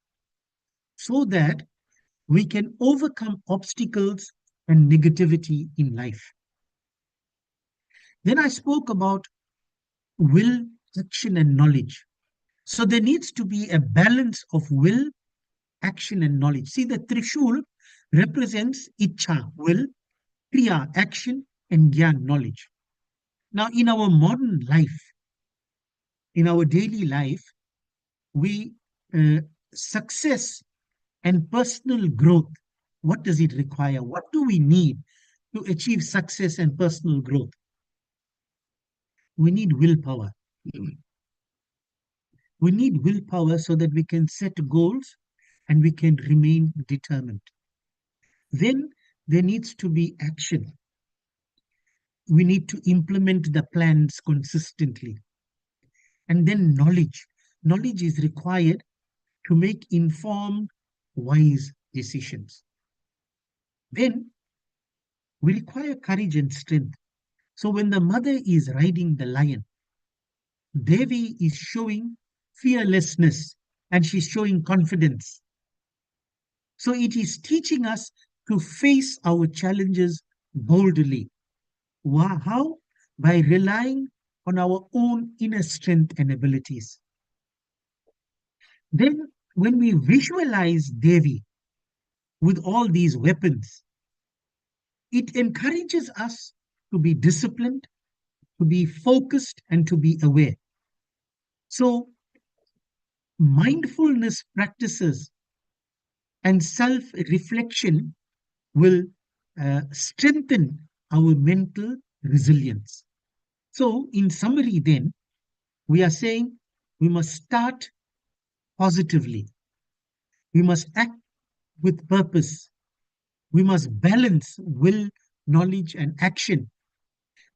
so that we can overcome obstacles and negativity in life. Then I spoke about will, action, and knowledge. So there needs to be a balance of will, action, and knowledge. See, the Trishul represents Icha, will, Kriya, action, and Gyan, knowledge. Now, in our modern life, in our daily life, we success and personal growth, what does it require? What do we need to achieve success and personal growth? We need willpower. We need willpower so that we can set goals and we can remain determined. Then there needs to be action. We need to implement the plans consistently. And then knowledge. Knowledge is required to make informed, wise decisions. Then we require courage and strength. So when the mother is riding the lion, Devi is showing fearlessness and she's showing confidence. So it is teaching us to face our challenges boldly. How? By relying on our own inner strength and abilities. Then, when we visualize Devi with all these weapons, it encourages us to be disciplined, to be focused, and to be aware. So, mindfulness practices and self reflection will strengthen our mental resilience. So, in summary, then, we are saying we must start positively, we must act with purpose, we must balance will, knowledge, and action,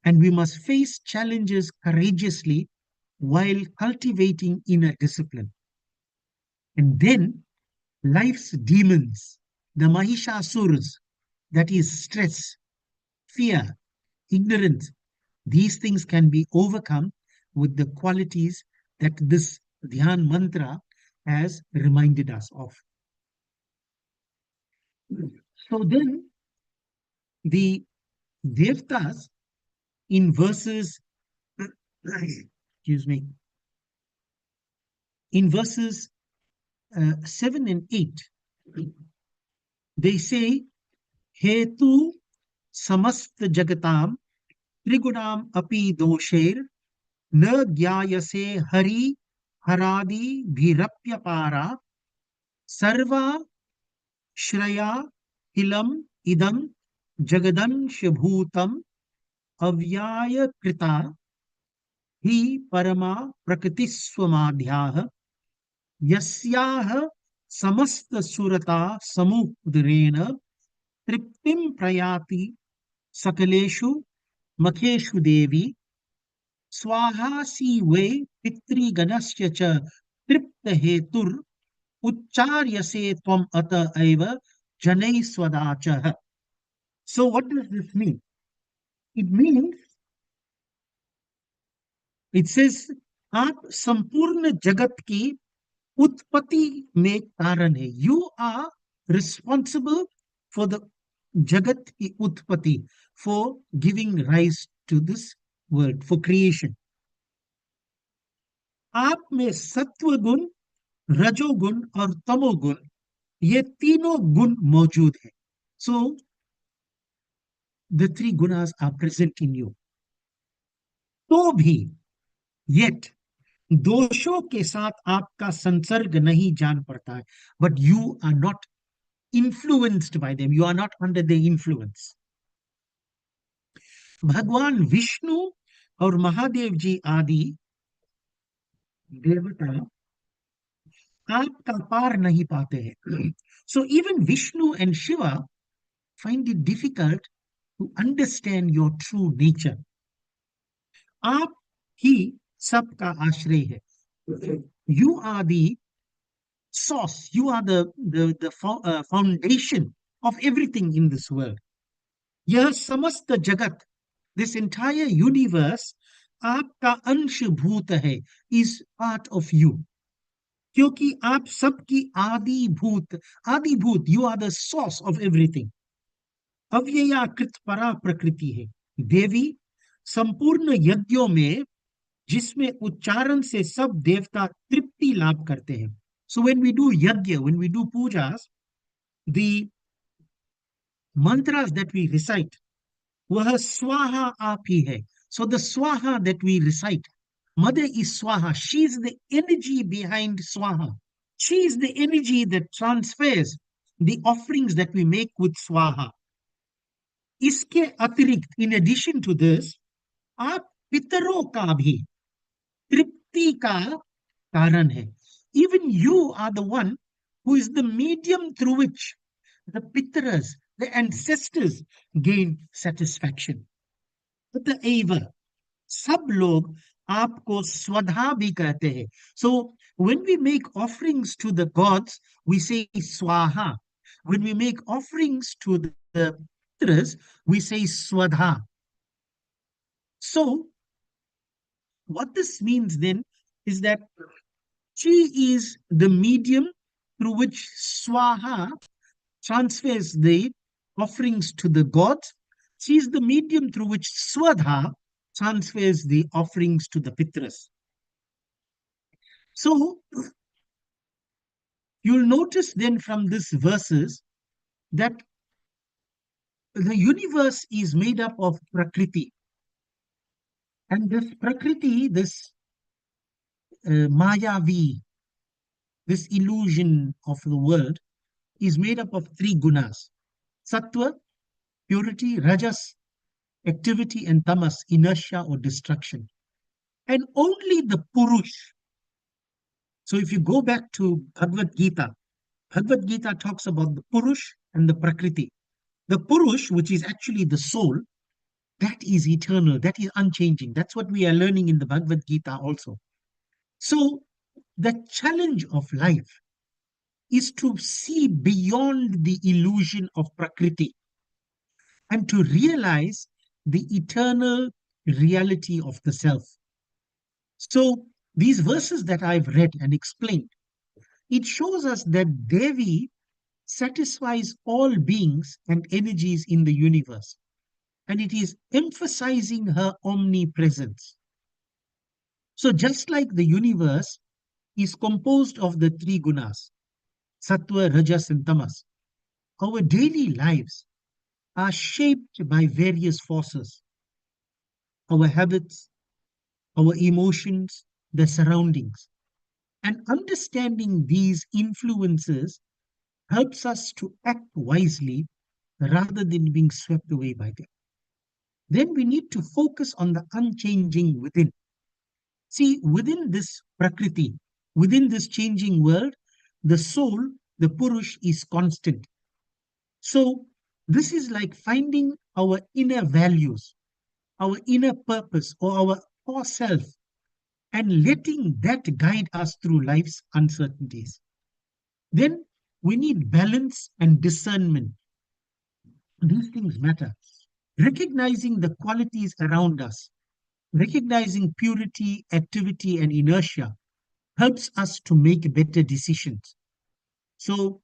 and we must face challenges courageously while cultivating inner discipline. And then life's demons, the Mahishasuras, that is stress, fear, ignorance, these things can be overcome with the qualities that this Dhyan mantra has reminded us of. So then the Devtas in verses, excuse me, in verses 7 and 8, they say, Hetu samast jagatam trigunam api dosher न ज्ञायसे हरि हरादि भीरप्य पारा सर्वा श्रया किलम इदम जगदंश भूतम अव्याय कृता ही परमा प्रकृति स्वमाध्याः यस्याः समस्त सुरता समुद्रेण तृप्तिं प्रयाति सकलेषु मखेषु देवी स्वाहासी वे पितृगणस्य च तृप्त हेतुर उच्चार्यसे त्वम अत एव जनैः स्वदाचः. So what does this mean? It means, it says, आप संपूर्ण जगत की उत्पत्ति में कारण है. You are responsible for the jagat ki utpatti, for giving rise to this world, for creation. आप में सत्व गुण, रजोगुण और तमोगुण, ये तीनों गुण मौजूद है. So the three gunas are present in you. तो भी, yet, दोषों के साथ आपका संसर्ग नहीं जान पड़ता है. But you are not influenced by them. You are not under their influence. भगवान विष्णु और महादेव जी आदि देवता आपका पार नहीं पाते हैं. So even Vishnu and Shiva find it difficult to understand your true nature. आप ही सबका आश्रय है. You are the source, you are the foundation of everything in this world. यह समस्त जगत, this entire universe, आपका अंशभूत है, is part of you. क्योंकि आप सबकी आदिभूत, you are the source of everything. अव्ययाकृत परा प्रकृति है. देवी संपूर्ण यज्ञों में जिसमें उच्चारण से सब देवता तृप्ति लाभ करते हैं. So when we do yajna, when we do pujas, the mantras that we recite, वह स्वाहा आप ही है. So the swaha that we recite, mother is swaha. She is the energy behind swaha. She is the energy that transfers the offerings that we make with swaha. इसके अतिरिक्त, in addition to this, आप पितरों का भी तृप्ति का कारण है. Even you are the one who is the medium through which the pitras, the ancestors, gain satisfaction. अतएव सब लोग आपको स्वधा भी कहते हैं. So when we make offerings to the gods, we say swaha. When we make offerings to the pitras, we say swadha. So what this means then is that she is the medium through which swaha transfers the offerings to the gods. She is the medium through which Swadha transfers the offerings to the Pitras. So you'll notice then from this verses that the universe is made up of Prakriti. And this Prakriti, this Mayavi, this illusion of the world, is made up of three gunas: Sattva, purity; Rajas, activity; and Tamas, inertia or destruction. And only the Purush. So if you go back to Bhagavad Gita talks about the Purush and the Prakriti. The Purush, which is actually the soul, that is eternal, that is unchanging. That's what we are learning in the Bhagavad Gita also. So the challenge of life is to see beyond the illusion of Prakriti and to realize the eternal reality of the self. So these verses that I've read and explained, it shows us that Devi satisfies all beings and energies in the universe, and it is emphasizing her omnipresence. So just like the universe is composed of the three gunas, Sattva, Rajas, and Tamas, our daily lives are shaped by various forces: our habits, our emotions, the surroundings. And understanding these influences helps us to act wisely rather than being swept away by them. Then we need to focus on the unchanging within. See, within this Prakriti, within this changing world, the soul, the Purush, is constant. So, this is like finding our inner values, our inner purpose, or our core self, and letting that guide us through life's uncertainties. Then we need balance and discernment. These things matter. Recognizing the qualities around us, recognizing purity, activity, and inertia helps us to make better decisions. So,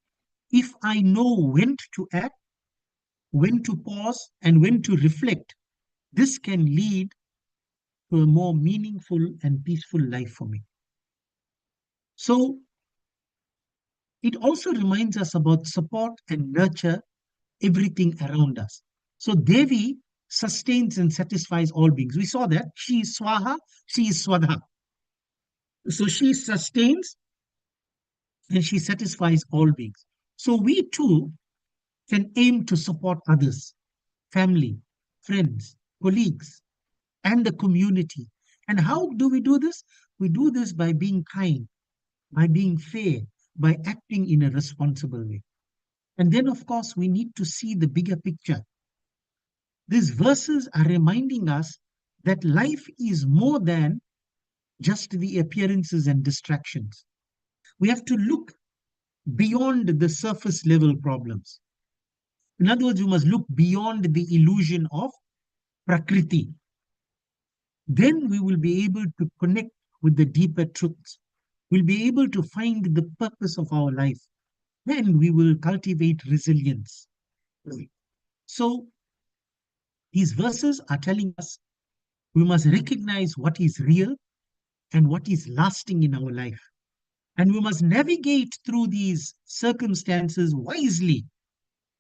if I know when to act, when to pause, and when to reflect, this can lead to a more meaningful and peaceful life for me. So, it also reminds us about support and nurture everything around us. So, Devi sustains and satisfies all beings. We saw that. She is Swaha, she is Swadha. So, she sustains and she satisfies all beings. So, we too can aim to support others, family, friends, colleagues, and the community. And how do we do this? We do this by being kind, by being fair, by acting in a responsible way. And then, of course, we need to see the bigger picture. These verses are reminding us that life is more than just the appearances and distractions. We have to look beyond the surface level problems. In other words, we must look beyond the illusion of Prakriti. Then we will be able to connect with the deeper truths. We'll be able to find the purpose of our life. Then we will cultivate resilience. So these verses are telling us we must recognize what is real and what is lasting in our life. And we must navigate through these circumstances wisely.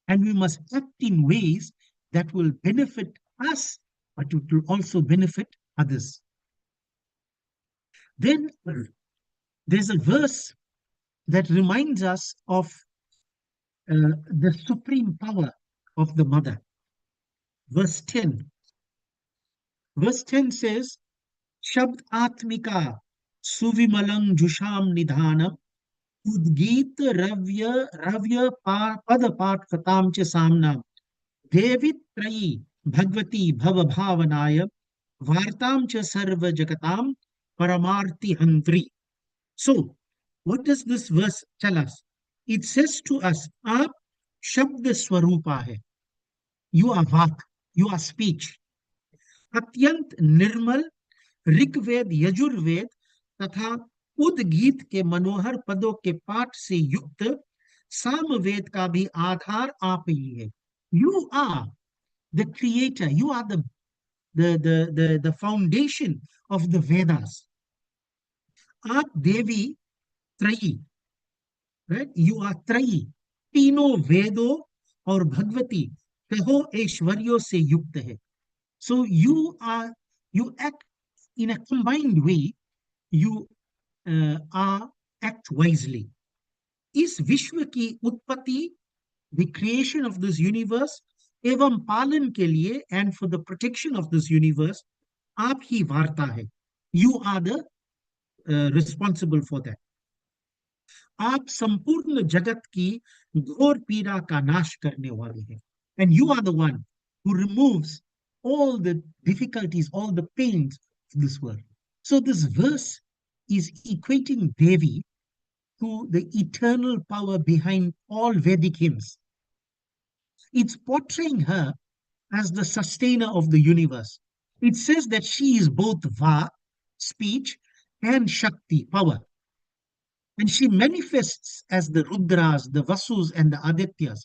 And we must act in ways that will benefit us, but it will also benefit others. Then there's a verse that reminds us of the supreme power of the mother. Verse 10. Verse 10 says, Shabd Atmika Suvimalang Jusham Nidhanam Udgit Ravya Padapat Katam Cha Samnam Devit Trayi Bhagvati Bhava Bhavanaya Vartam Cha Sarva Jagatam Paramarti Hantri. So, what does this verse tell us? It says to us, Aap Shabd Swarupa hai. You are Vak, you are speech. अत्यंत निर्मल ऋग्वेद यजुर्वेद तथा उद्गीत के मनोहर पदों के पाठ से युक्त सामवेद का भी आधार आप ही है. You are the creator. You are the foundation of the Vedas. आप देवी त्रयी, right? You are त्रयी, तीनों वेदों और भगवती कहो ऐश्वर्यों से युक्त है. So you act in a combined way. You act wisely. इस विश्व की उत्पत्ति, the creation of this universe, एवं पालन के लिए, and for the protection of this universe, आप ही वार्ता है. You are the responsible for that. आप संपूर्ण जगत की घोर पीड़ा का नाश करने वाले हैं. And you are the one who removes all the difficulties, all the pains of this world. So this verse is equating Devi to the eternal power behind all Vedic hymns. It's portraying her as the sustainer of the universe. It says that she is both Va, speech, and Shakti, power. And she manifests as the Rudras, the Vasus, and the Adityas.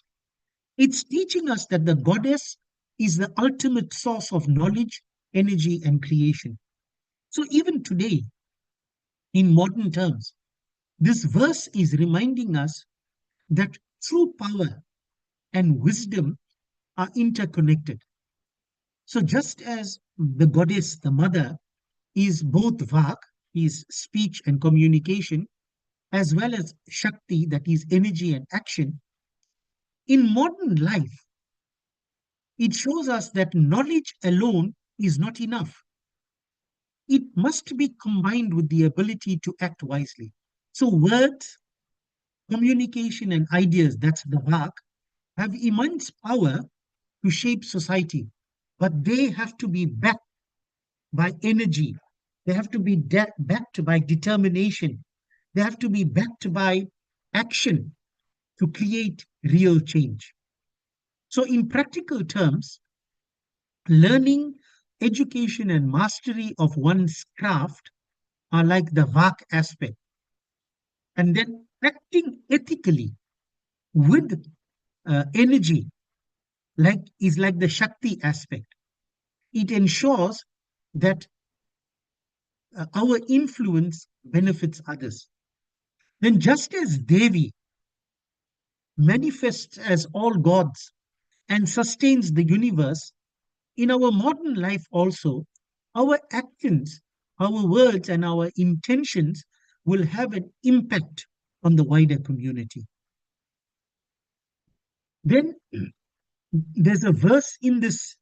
It's teaching us that the goddess is the ultimate source of knowledge, energy, and creation. So even today, in modern terms, this verse is reminding us that true power and wisdom are interconnected. So just as the goddess, the mother, is both Vak, is speech and communication, as well as Shakti, that is energy and action, in modern life, it shows us that knowledge alone is not enough. It must be combined with the ability to act wisely. So words, communication, and ideas, that's the Vak, have immense power to shape society, but they have to be backed by energy. They have to be backed by determination. They have to be backed by action to create real change. So, in practical terms, learning, education, and mastery of one's craft are like the Vak aspect. And then acting ethically with energy is like the Shakti aspect. It ensures that our influence benefits others. Then, just as Devi manifests as all gods and sustains the universe, in our modern life also, our actions, our words, and our intentions will have an impact on the wider community. Then there's a verse in this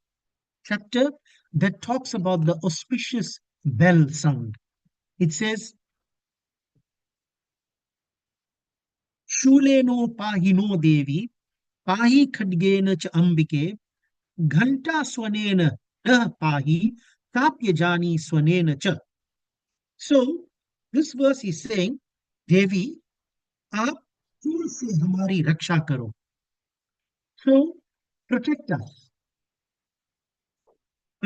chapter that talks about the auspicious bell sound. It says, Shuleno pahino devi, pahi khadgena cha ambike, घंटा स्वनेन न पाही ताप्य जानी स्वनेन च. So this verse is saying, Devi, आप चूल से हमारी रक्षा करो. So protect us.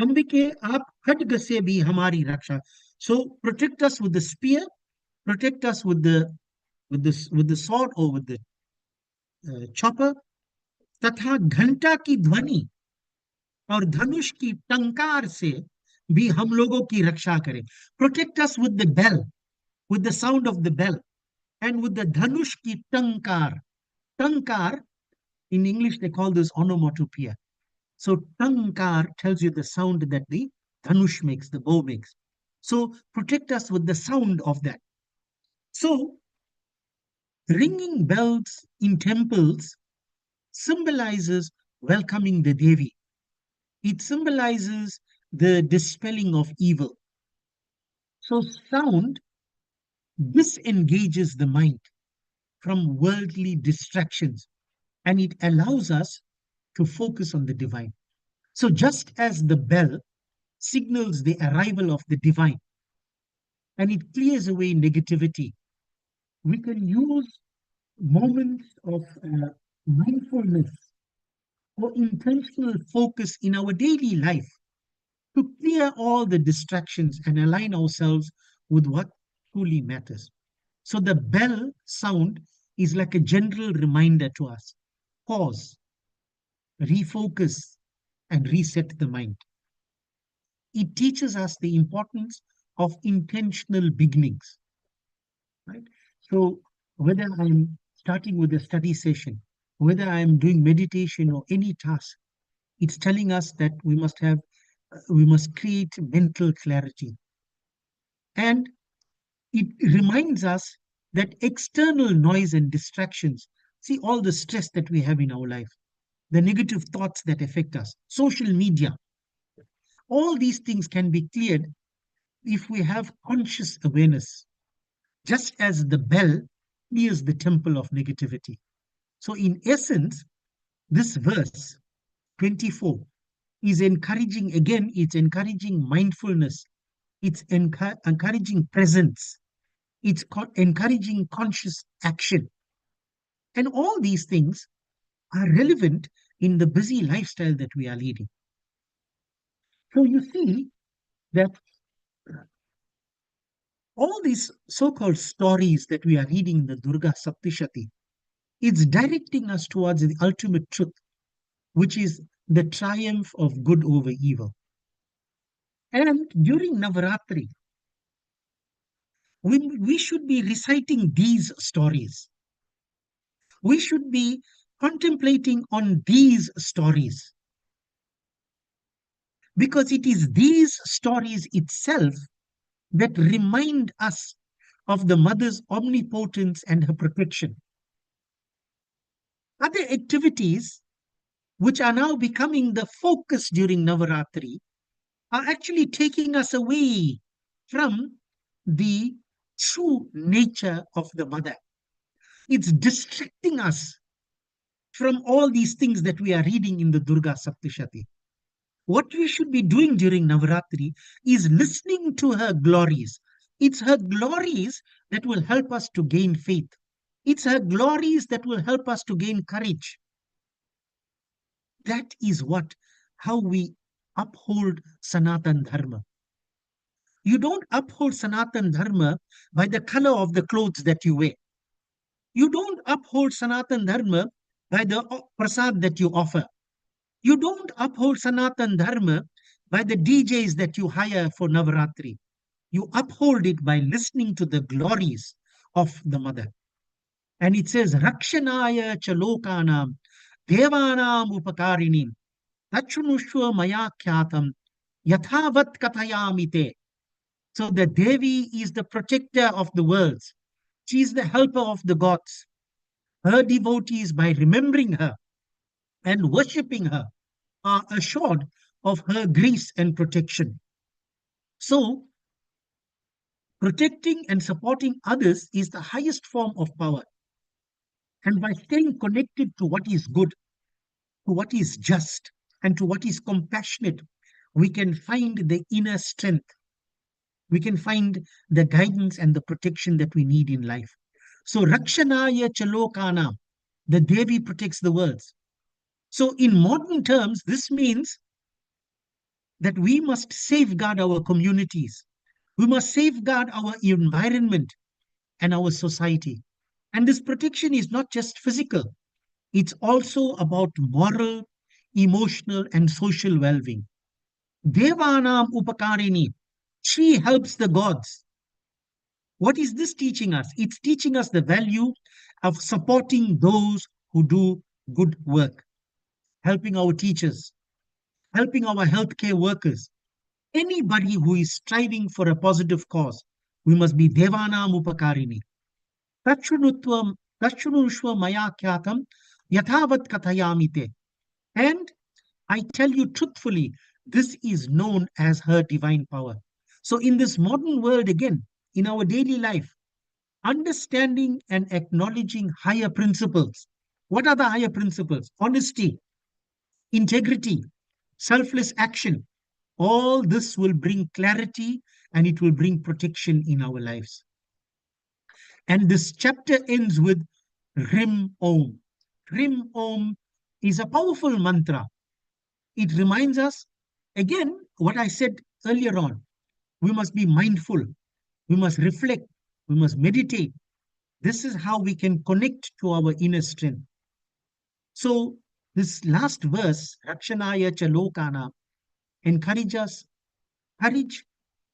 अंबिके, आप खड्ग से भी हमारी रक्षा. So protect us with the spear, protect us with the sword or with the chopper. तथा घंटा की ध्वनि और धनुष की टंकार से भी हम लोगों की रक्षा करें. Protect us with the bell, with the sound of the bell, and with the dhanush ki tankar. Tankar, in English they call this onomatopoeia. So tankar tells you the sound that the dhanush makes, the bow makes. So protect us with the sound of that. So ringing bells in temples symbolizes welcoming the Devi. It symbolizes the dispelling of evil. So sound disengages the mind from worldly distractions, and it allows us to focus on the divine. So, just as the bell signals the arrival of the divine and it clears away negativity, we can use moments of mindfulness or intentional focus in our daily life to clear all the distractions and align ourselves with what truly matters. So, the bell sound is like a general reminder to us. Pause, refocus, and reset the mind. It teaches us the importance of intentional beginnings, right? So whether I'm starting with a study session, whether I'm doing meditation or any task, it's telling us that we must create mental clarity. And it reminds us that external noise and distractions, see all the stress that we have in our life, the negative thoughts that affect us, social media, all these things can be cleared if we have conscious awareness, just as the bell clears the temple of negativity. So, in essence, this verse 24 is encouraging, again, it's encouraging mindfulness, it's encouraging presence, it's encouraging conscious action. And all these things are relevant in the busy lifestyle that we are leading. So, you see that all these so-called stories that we are reading in the Durga Saptashati, it's directing us towards the ultimate truth, which is the triumph of good over evil. And during Navaratri, we should be reciting these stories. We should be contemplating on these stories, because it is these stories itself that remind us of the mother's omnipotence and her protection. Other activities which are now becoming the focus during Navaratri are actually taking us away from the true nature of the mother. It's distracting us from all these things that we are reading in the Durga Saptashati. What we should be doing during Navaratri is listening to her glories. It's her glories that will help us to gain faith. It's her glories that will help us to gain courage. That is how we uphold Sanatan Dharma. You don't uphold Sanatan Dharma by the color of the clothes that you wear. You don't uphold Sanatan Dharma by the prasad that you offer. You don't uphold Sanatan Dharma by the DJs that you hire for Navaratri. You uphold it by listening to the glories of the mother. And it says, Rakshanaya Chalokanam, Devanam Upakarinim, Tachunushwa Maya Kyatam, Yathavat Kathayamite. So the Devi is the protector of the worlds. She is the helper of the gods. Her devotees, by remembering her and worshipping her, are assured of her grace and protection. So, protecting and supporting others is the highest form of power. And by staying connected to what is good, to what is just, and to what is compassionate, we can find the inner strength. We can find the guidance and the protection that we need in life. So, Rakshanaya Chalokana, the Devi protects the worlds. So, in modern terms, this means that we must safeguard our communities. We must safeguard our environment and our society. And this protection is not just physical, it's also about moral, emotional, and social well being. Devanam Upakarini, she helps the gods. What is this teaching us? It's teaching us the value of supporting those who do good work, helping our teachers, helping our healthcare workers, anybody who is striving for a positive cause. We must be Devanam Upakarini. Tachunutvam, Tachunushwa Maya Kyatam, Yathavat Kathayamite. And I tell you truthfully, this is known as her divine power. So, in this modern world, again, in our daily life, understanding and acknowledging higher principles. What are the higher principles? Honesty, integrity, selfless action. All this will bring clarity and it will bring protection in our lives. And this chapter ends with Rim Om. Rim Om is a powerful mantra. It reminds us, again, what I said earlier on. We must be mindful. We must reflect. We must meditate. This is how we can connect to our inner strength. So, this last verse, Rakshanaya Chalokana, encourages courage,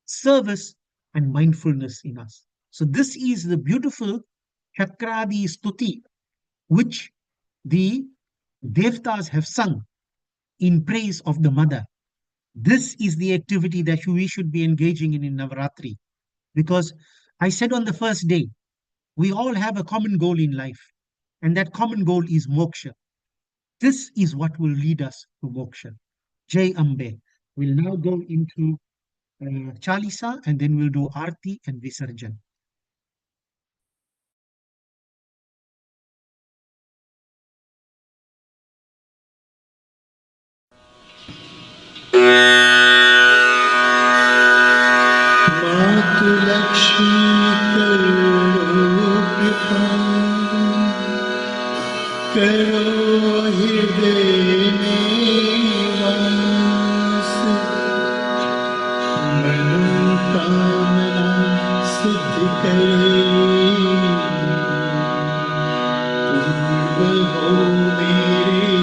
service, and mindfulness in us. So, this is the beautiful Chakradi Stuti, which the Devtas have sung in praise of the mother. This is the activity that we should be engaging in Navaratri. Because I said on the first day, we all have a common goal in life, and that common goal is moksha. This is what will lead us to moksha. Jai Ambe. We'll now go into Chalisa, and then we'll do Arti and Visarjan. मातु लक्ष्मी करो कृपा, करो हृदय में वास, मनोकामना सिद्ध करे, पूर्ण हो मेरी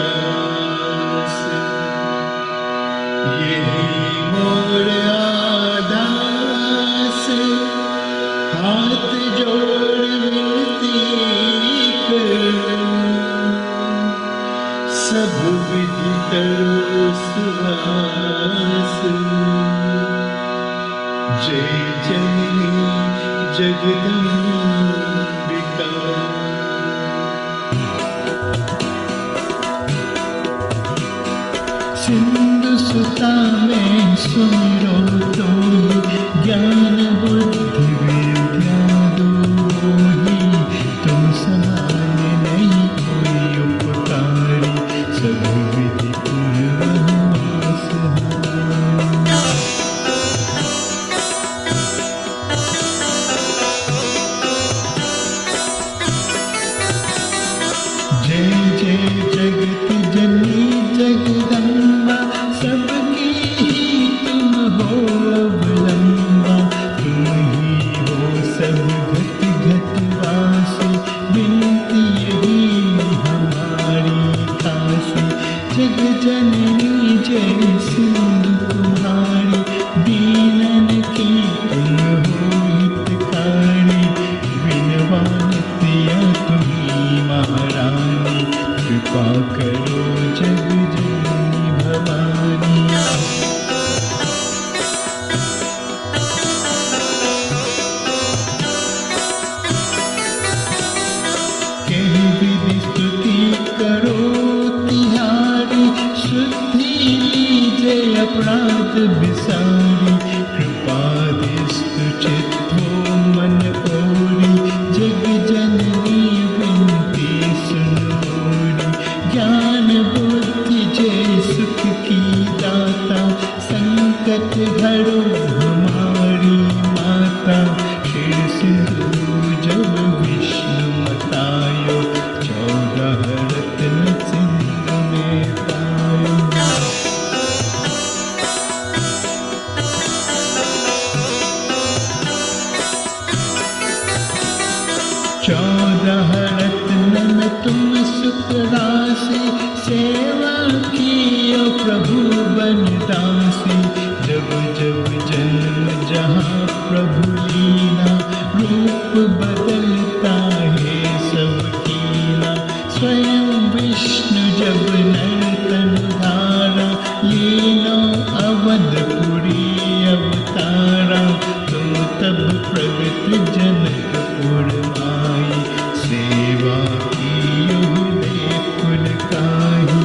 आस। यही मोर आदास, हाथ जोड़ विनती करूं, सब विधि करो सुहास। जय जननी जगदम्बिका। सिंधु सुता में सुमिरो तो, ज्ञान बुद्धि विद्या दो ही, तुम समान नहीं कोई उपकारी, सब विधि पूर्ववास। जय जय जगत जननी जगदम्बा, सबकी ही तुम हो अवलंबा, तुम ही हो सब घट घट वास, विनती यही हमारी खास। जग जननी जय सिंधु तुम्हारी, दीनन की तुम हो हितकारी, विनवानतिया तुम्ही महारानी, कृपा करो जग जननी भवानी। कहीं विधि स्तुति करो तिहारी, शुद्धि लीजे अपराध बिसारी, कृपा दिस्तु चित्तो मन ओरी, जग जननी विनती सुन मोरी। ज्ञान बुद्धि जय सुख की दाता, संकट हरो हमारी माता, क्षीर सिंधु जब विष्णु मतायो, 14 रत्न सिंधु में पायो। चौदह रत्न में तुम सुख राशि, सेवा कियो प्रभु बनदासी। जब जब जन्म जहाँ प्रभु लीना, रूप बदलता है सब कीना। स्वयं विष्णु जब नर्तन धारा, लीनो अवधपुरी अवतारा। तुम तब प्रगट जनकपुर माई, सेवा की हृदय पुलकाई।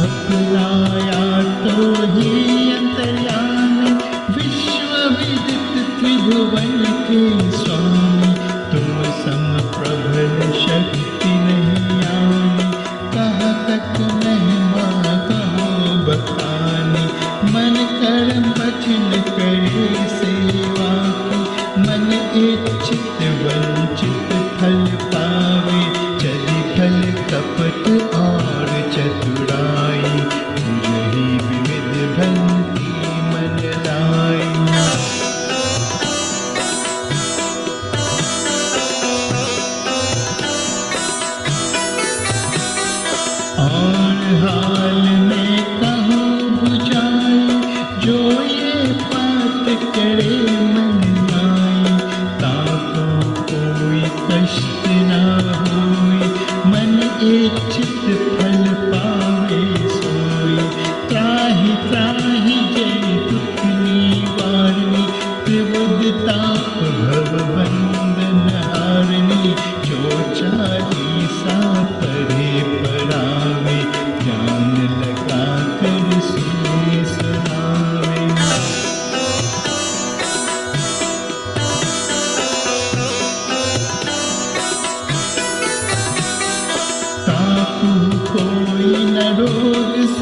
अपनाया तो ही अंतर्यामी, विश्व विदित त्रिभुवन के स्वामी। तुम सम प्रबल शक्ति नहीं आनी, कहाँ तक महिमा कहो बखानी। मन कर्म वचन करे सेवा की, मन इच्छित वंचित फल पावे। चली फल कपट और चतुराई,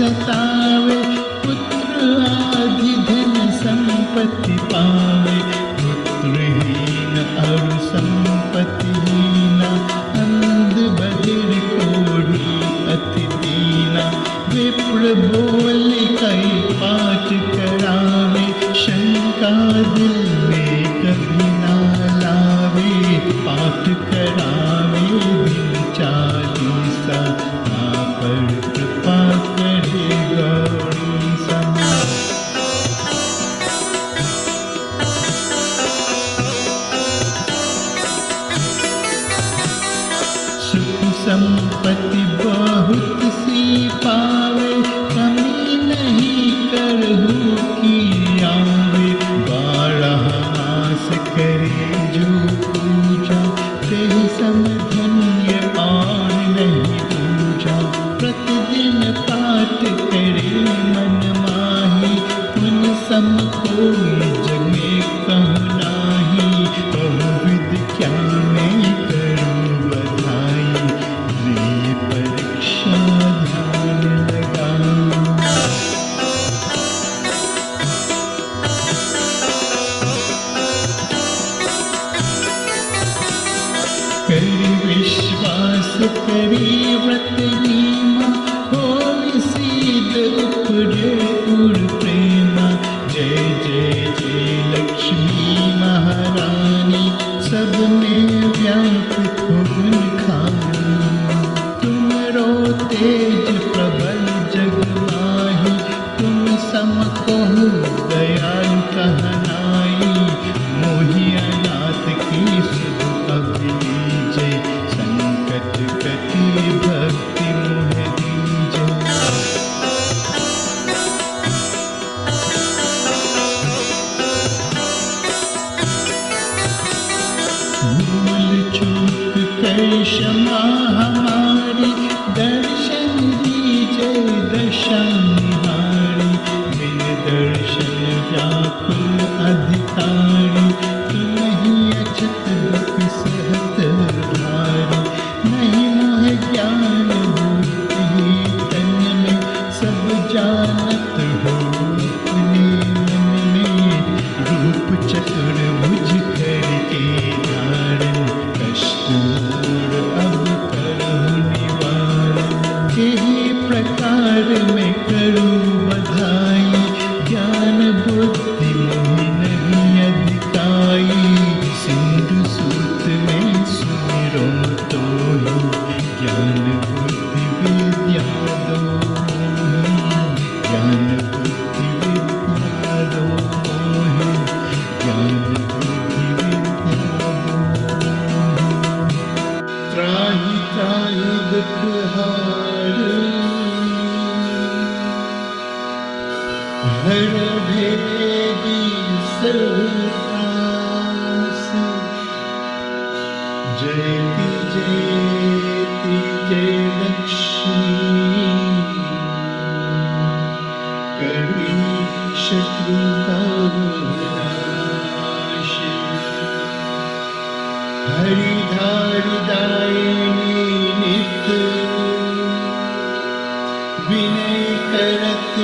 सतावे, पुत्र आदि धन संपत्ति पावे। पुत्रहीन और संपत्तिहीना, अंध बधिर कोढ़ी अति दीना। विप्र बोल कई पाठ करावे, शंका दिल में कभी ना लावे। पाठ करावे दिन 40 ना पर कृपा करे गौरी सा। सुख संपत्ति बहुत सी पावे, कमी नहीं करहु की आवे। 12 मास करे जो पूजा, तेहि सम धन्य और नहीं पूजा। प्रतिदिन पाठ करे मन माही, पुन सम कोई जग में कहु नाही। बहुविध क्या मैं करूं बधाई, ये परीक्षा ध्यान लगाऊं। करी विश्वास करी व्रत नीमा, होई सिद्ध उपजे उर प्रेमा। जय जय जय लक्ष्मी महारानी, सब में व्यापित हो गुण खानी। तुमरो तेज प्रबल जग माही, तुम सम कहु दयालु कहनाई। मोहि अनाथ की सुध अभिलीजे, संकट कटी भक्ति मोह दीजे। भूल चूक कर क्षमा हमारी, दर्शन दीजे दशा निहारी। बिन दर्शन व्याकुल अधिकारी, तुम ही अछत दुख सहत भारी। नहीं मोह ज्ञान बुद्धि तन में, सब जानत हो अपने मन में। रूप चतुर्भुज करके धारण, कष्ट मोर अब करहु निवारण। यही प्रकार में करूं बधाई, ज्ञान बुद्धि मोहि नहीं अधिकाई। सिंधु सूत में सुमिरो तोहि, ज्ञान बुद्धि विद्या दो मोहि। ज्ञान बुद्धि विद्या दो मोहि, ज्ञान बुद्धि विद्या दो मोहि। त्राहि त्राहि दुख हार, हर भेदी सब त्रास। जयति जयति जय लक्ष्मी, करी शत्रु का नाश। हरिधारि दायिनी नित, विनय करत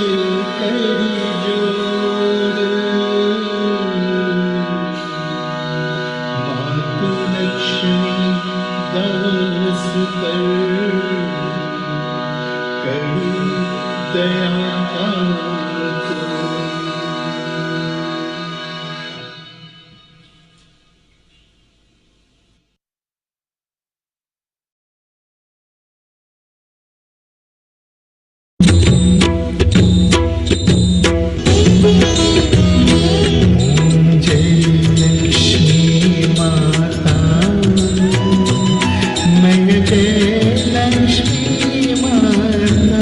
करी जोड़। मातु लक्ष्मी दास पर, करू दया का तोड़। जय लक्ष्मी माता, मैं जय लक्ष्मी माता।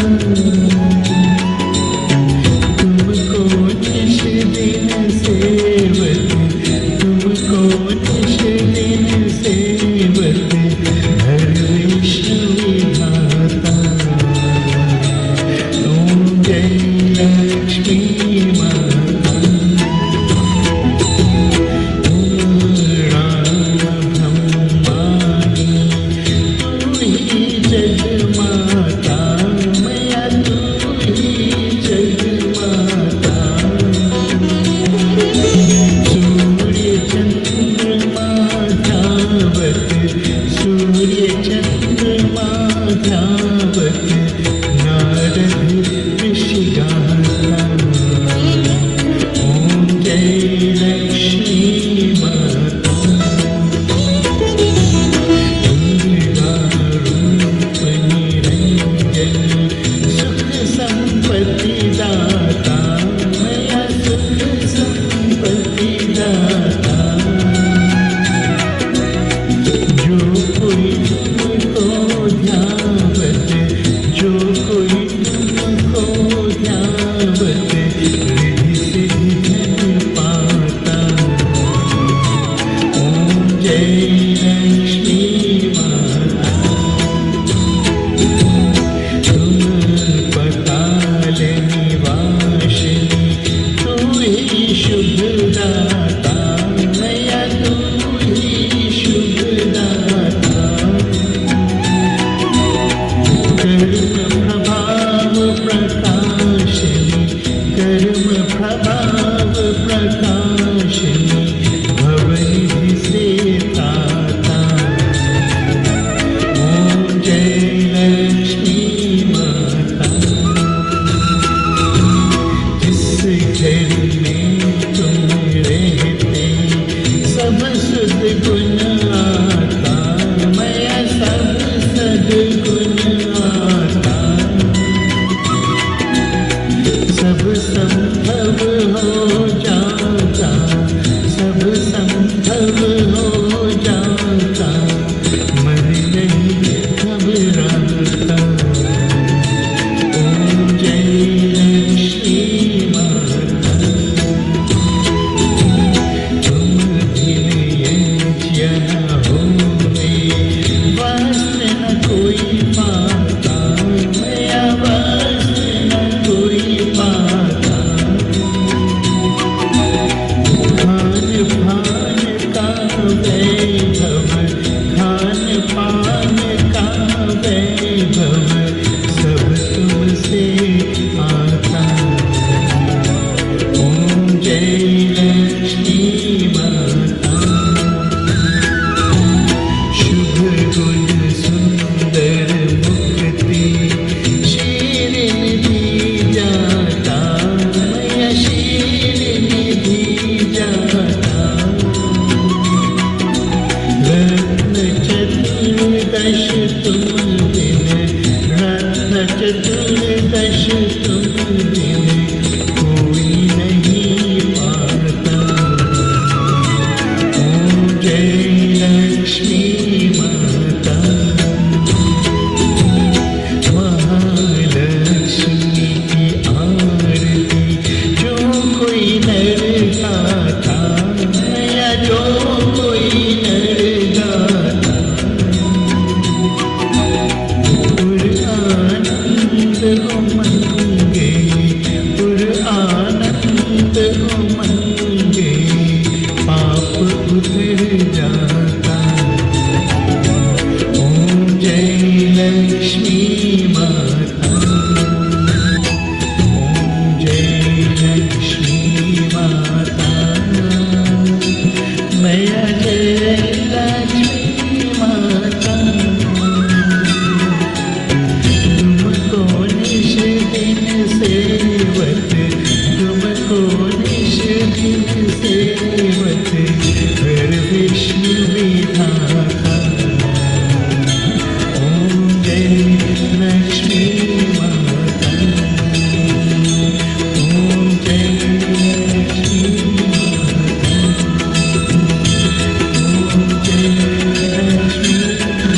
सद्गुण आता, मया सब सद्गुण आता, सब संभव हो जाता, सब संभव हो जाता, मन नहीं घबराता। ओम जय लक्ष्मी माता, तुम धिनयज्ञ न होवे, वस्त्र न कोई पाता, मया वस्त्र न कोई पाता। खान पान का वैभव, खान पान का वैभव, सब तुमसे आता। ओम जय लक्ष्मी माता, शुभ गुण सुंदर मुक्ति, शील दी जाता, मया शील दी जाता। रत्न चतुर्दश तुम दिन, रत्न चतुर्दश तुम दिन, कोई नहीं पाता। ओम जय लक्ष्मी माता, महालक्ष्मी की आरती जो कोई नर गाता, मया जो कोई नर गाता। पुर आनंद उमंगे, पुर आनंद उमंगे, पाप उतर जाता। ओम जय लक्ष्मी माता, ओम जय लक्ष्मी माता, मया जय लक्ष्मी माता। तुमको निश दिन सेवत, तुमको निश दिन सेवत, हर विष्णु विधाता। ओम जय लक्ष्मी माता, ओम जय लक्ष्मी माता, ओम जय लक्ष्मी माता।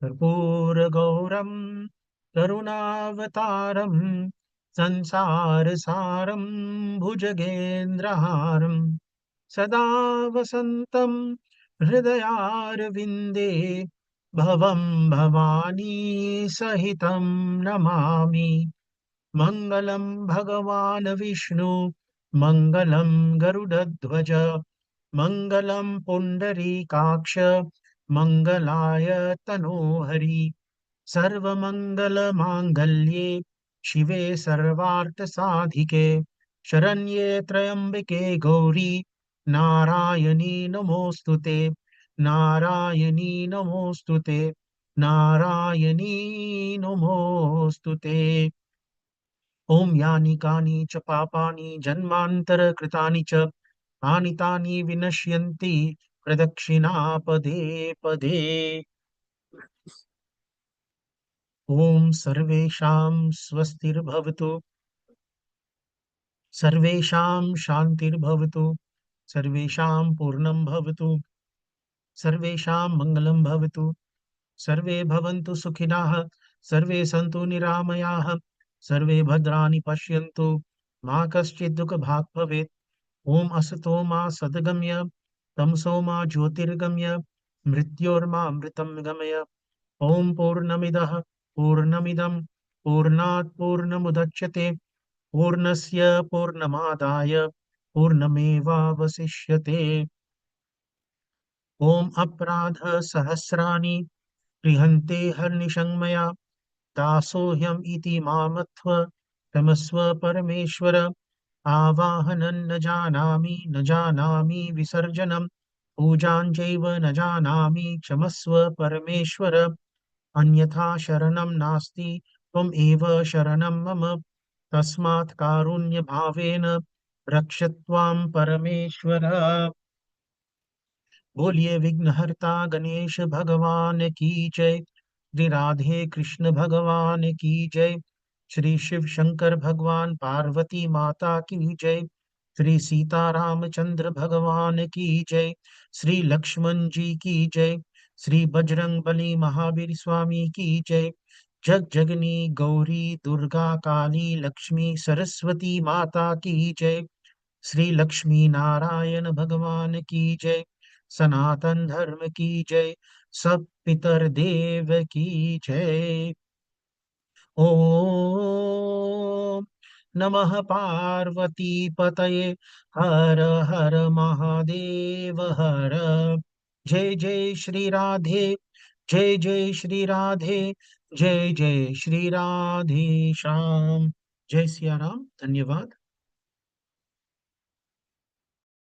कर्पूरगौरं करुणावतारं संसारसारं भुजगेन्द्रहारं सदा वसन्तं हृदयारविन्दे भवं भवानी सहितं नमामि। मङ्गलं भगवान् विष्णु मङ्गलं गरुडध्वज मङ्गलं पुण्डरीकाक्ष मङ्गलाय तनोहरि सर्वमङ्गलमाङ्गल्ये शिवे सर्वार्थसाधिके शरण्ये त्र्यम्बके गौरी नारायणी नमोऽस्तु ते नारायणी नमोऽस्तु ते नारायणी नमोऽस्तु ते। ओम यानि कानि च पापानि जन्मान्तरकृतानि च तानि तानि विनश्यन्ति प्रदक्षिणा पदे पदे। ओम सर्वेषां स्वस्तिर्भवतु सर्वेषां शान्तिर्भवतु सर्वेषां पूर्णं भवतु सर्वेषां मङ्गलं भवतु सर्वे भवन्तु सुखिनः सर्वे सन्तु निरामयाः सर्वे भद्राणि पश्यन्तु मा कश्चित् दुःखभाग् भवेत्। ओम असतो मा सद्गमय तमसो मा ज्योतिर्गमय मृत्योर्मामृतं गमय। ओम पूर्णमिदः पूर्णमिदं पूर्णात् पूर्णमुदच्यते पूर्णस्य पूर्णमादाय पूर्णमेवावशिष्यते। ओम अपराध सहस्राणि गृहन्ते हर्निशं मया दासोऽहम् इति मामत्व क्षमस्व परमेश्वर। आवाहनं न जानामि न जानामि विसर्जनं पूजां चैव न जानामि क्षमस्व परमेश्वर अन्यथा शरणं नास्ति त्वम् एव शरणं मम तस्मात् कारुण्यभावेन रक्ष त्वां परमेश्वर। बोलिए विघ्नहर्ता गणेश भगवान की जय। श्री राधे कृष्ण भगवान की जय। श्री शिव शंकर भगवान पार्वती माता की जय। श्री सीता रामचंद्र भगवान की जय। श्री लक्ष्मण जी की जय। श्री बजरंग बली महावीर स्वामी की जय। जग जगनी गौरी दुर्गा काली लक्ष्मी सरस्वती माता की जय। श्री लक्ष्मी नारायण भगवान की जय। सनातन धर्म की जय। सब पितर देव की जय। ओम नमः पार्वती पतये हर हर महादेव हर। जय जय श्री राधे। जय जय श्री राधे। जय जय श्री राधे श्याम। जय सिया राम। धन्यवाद।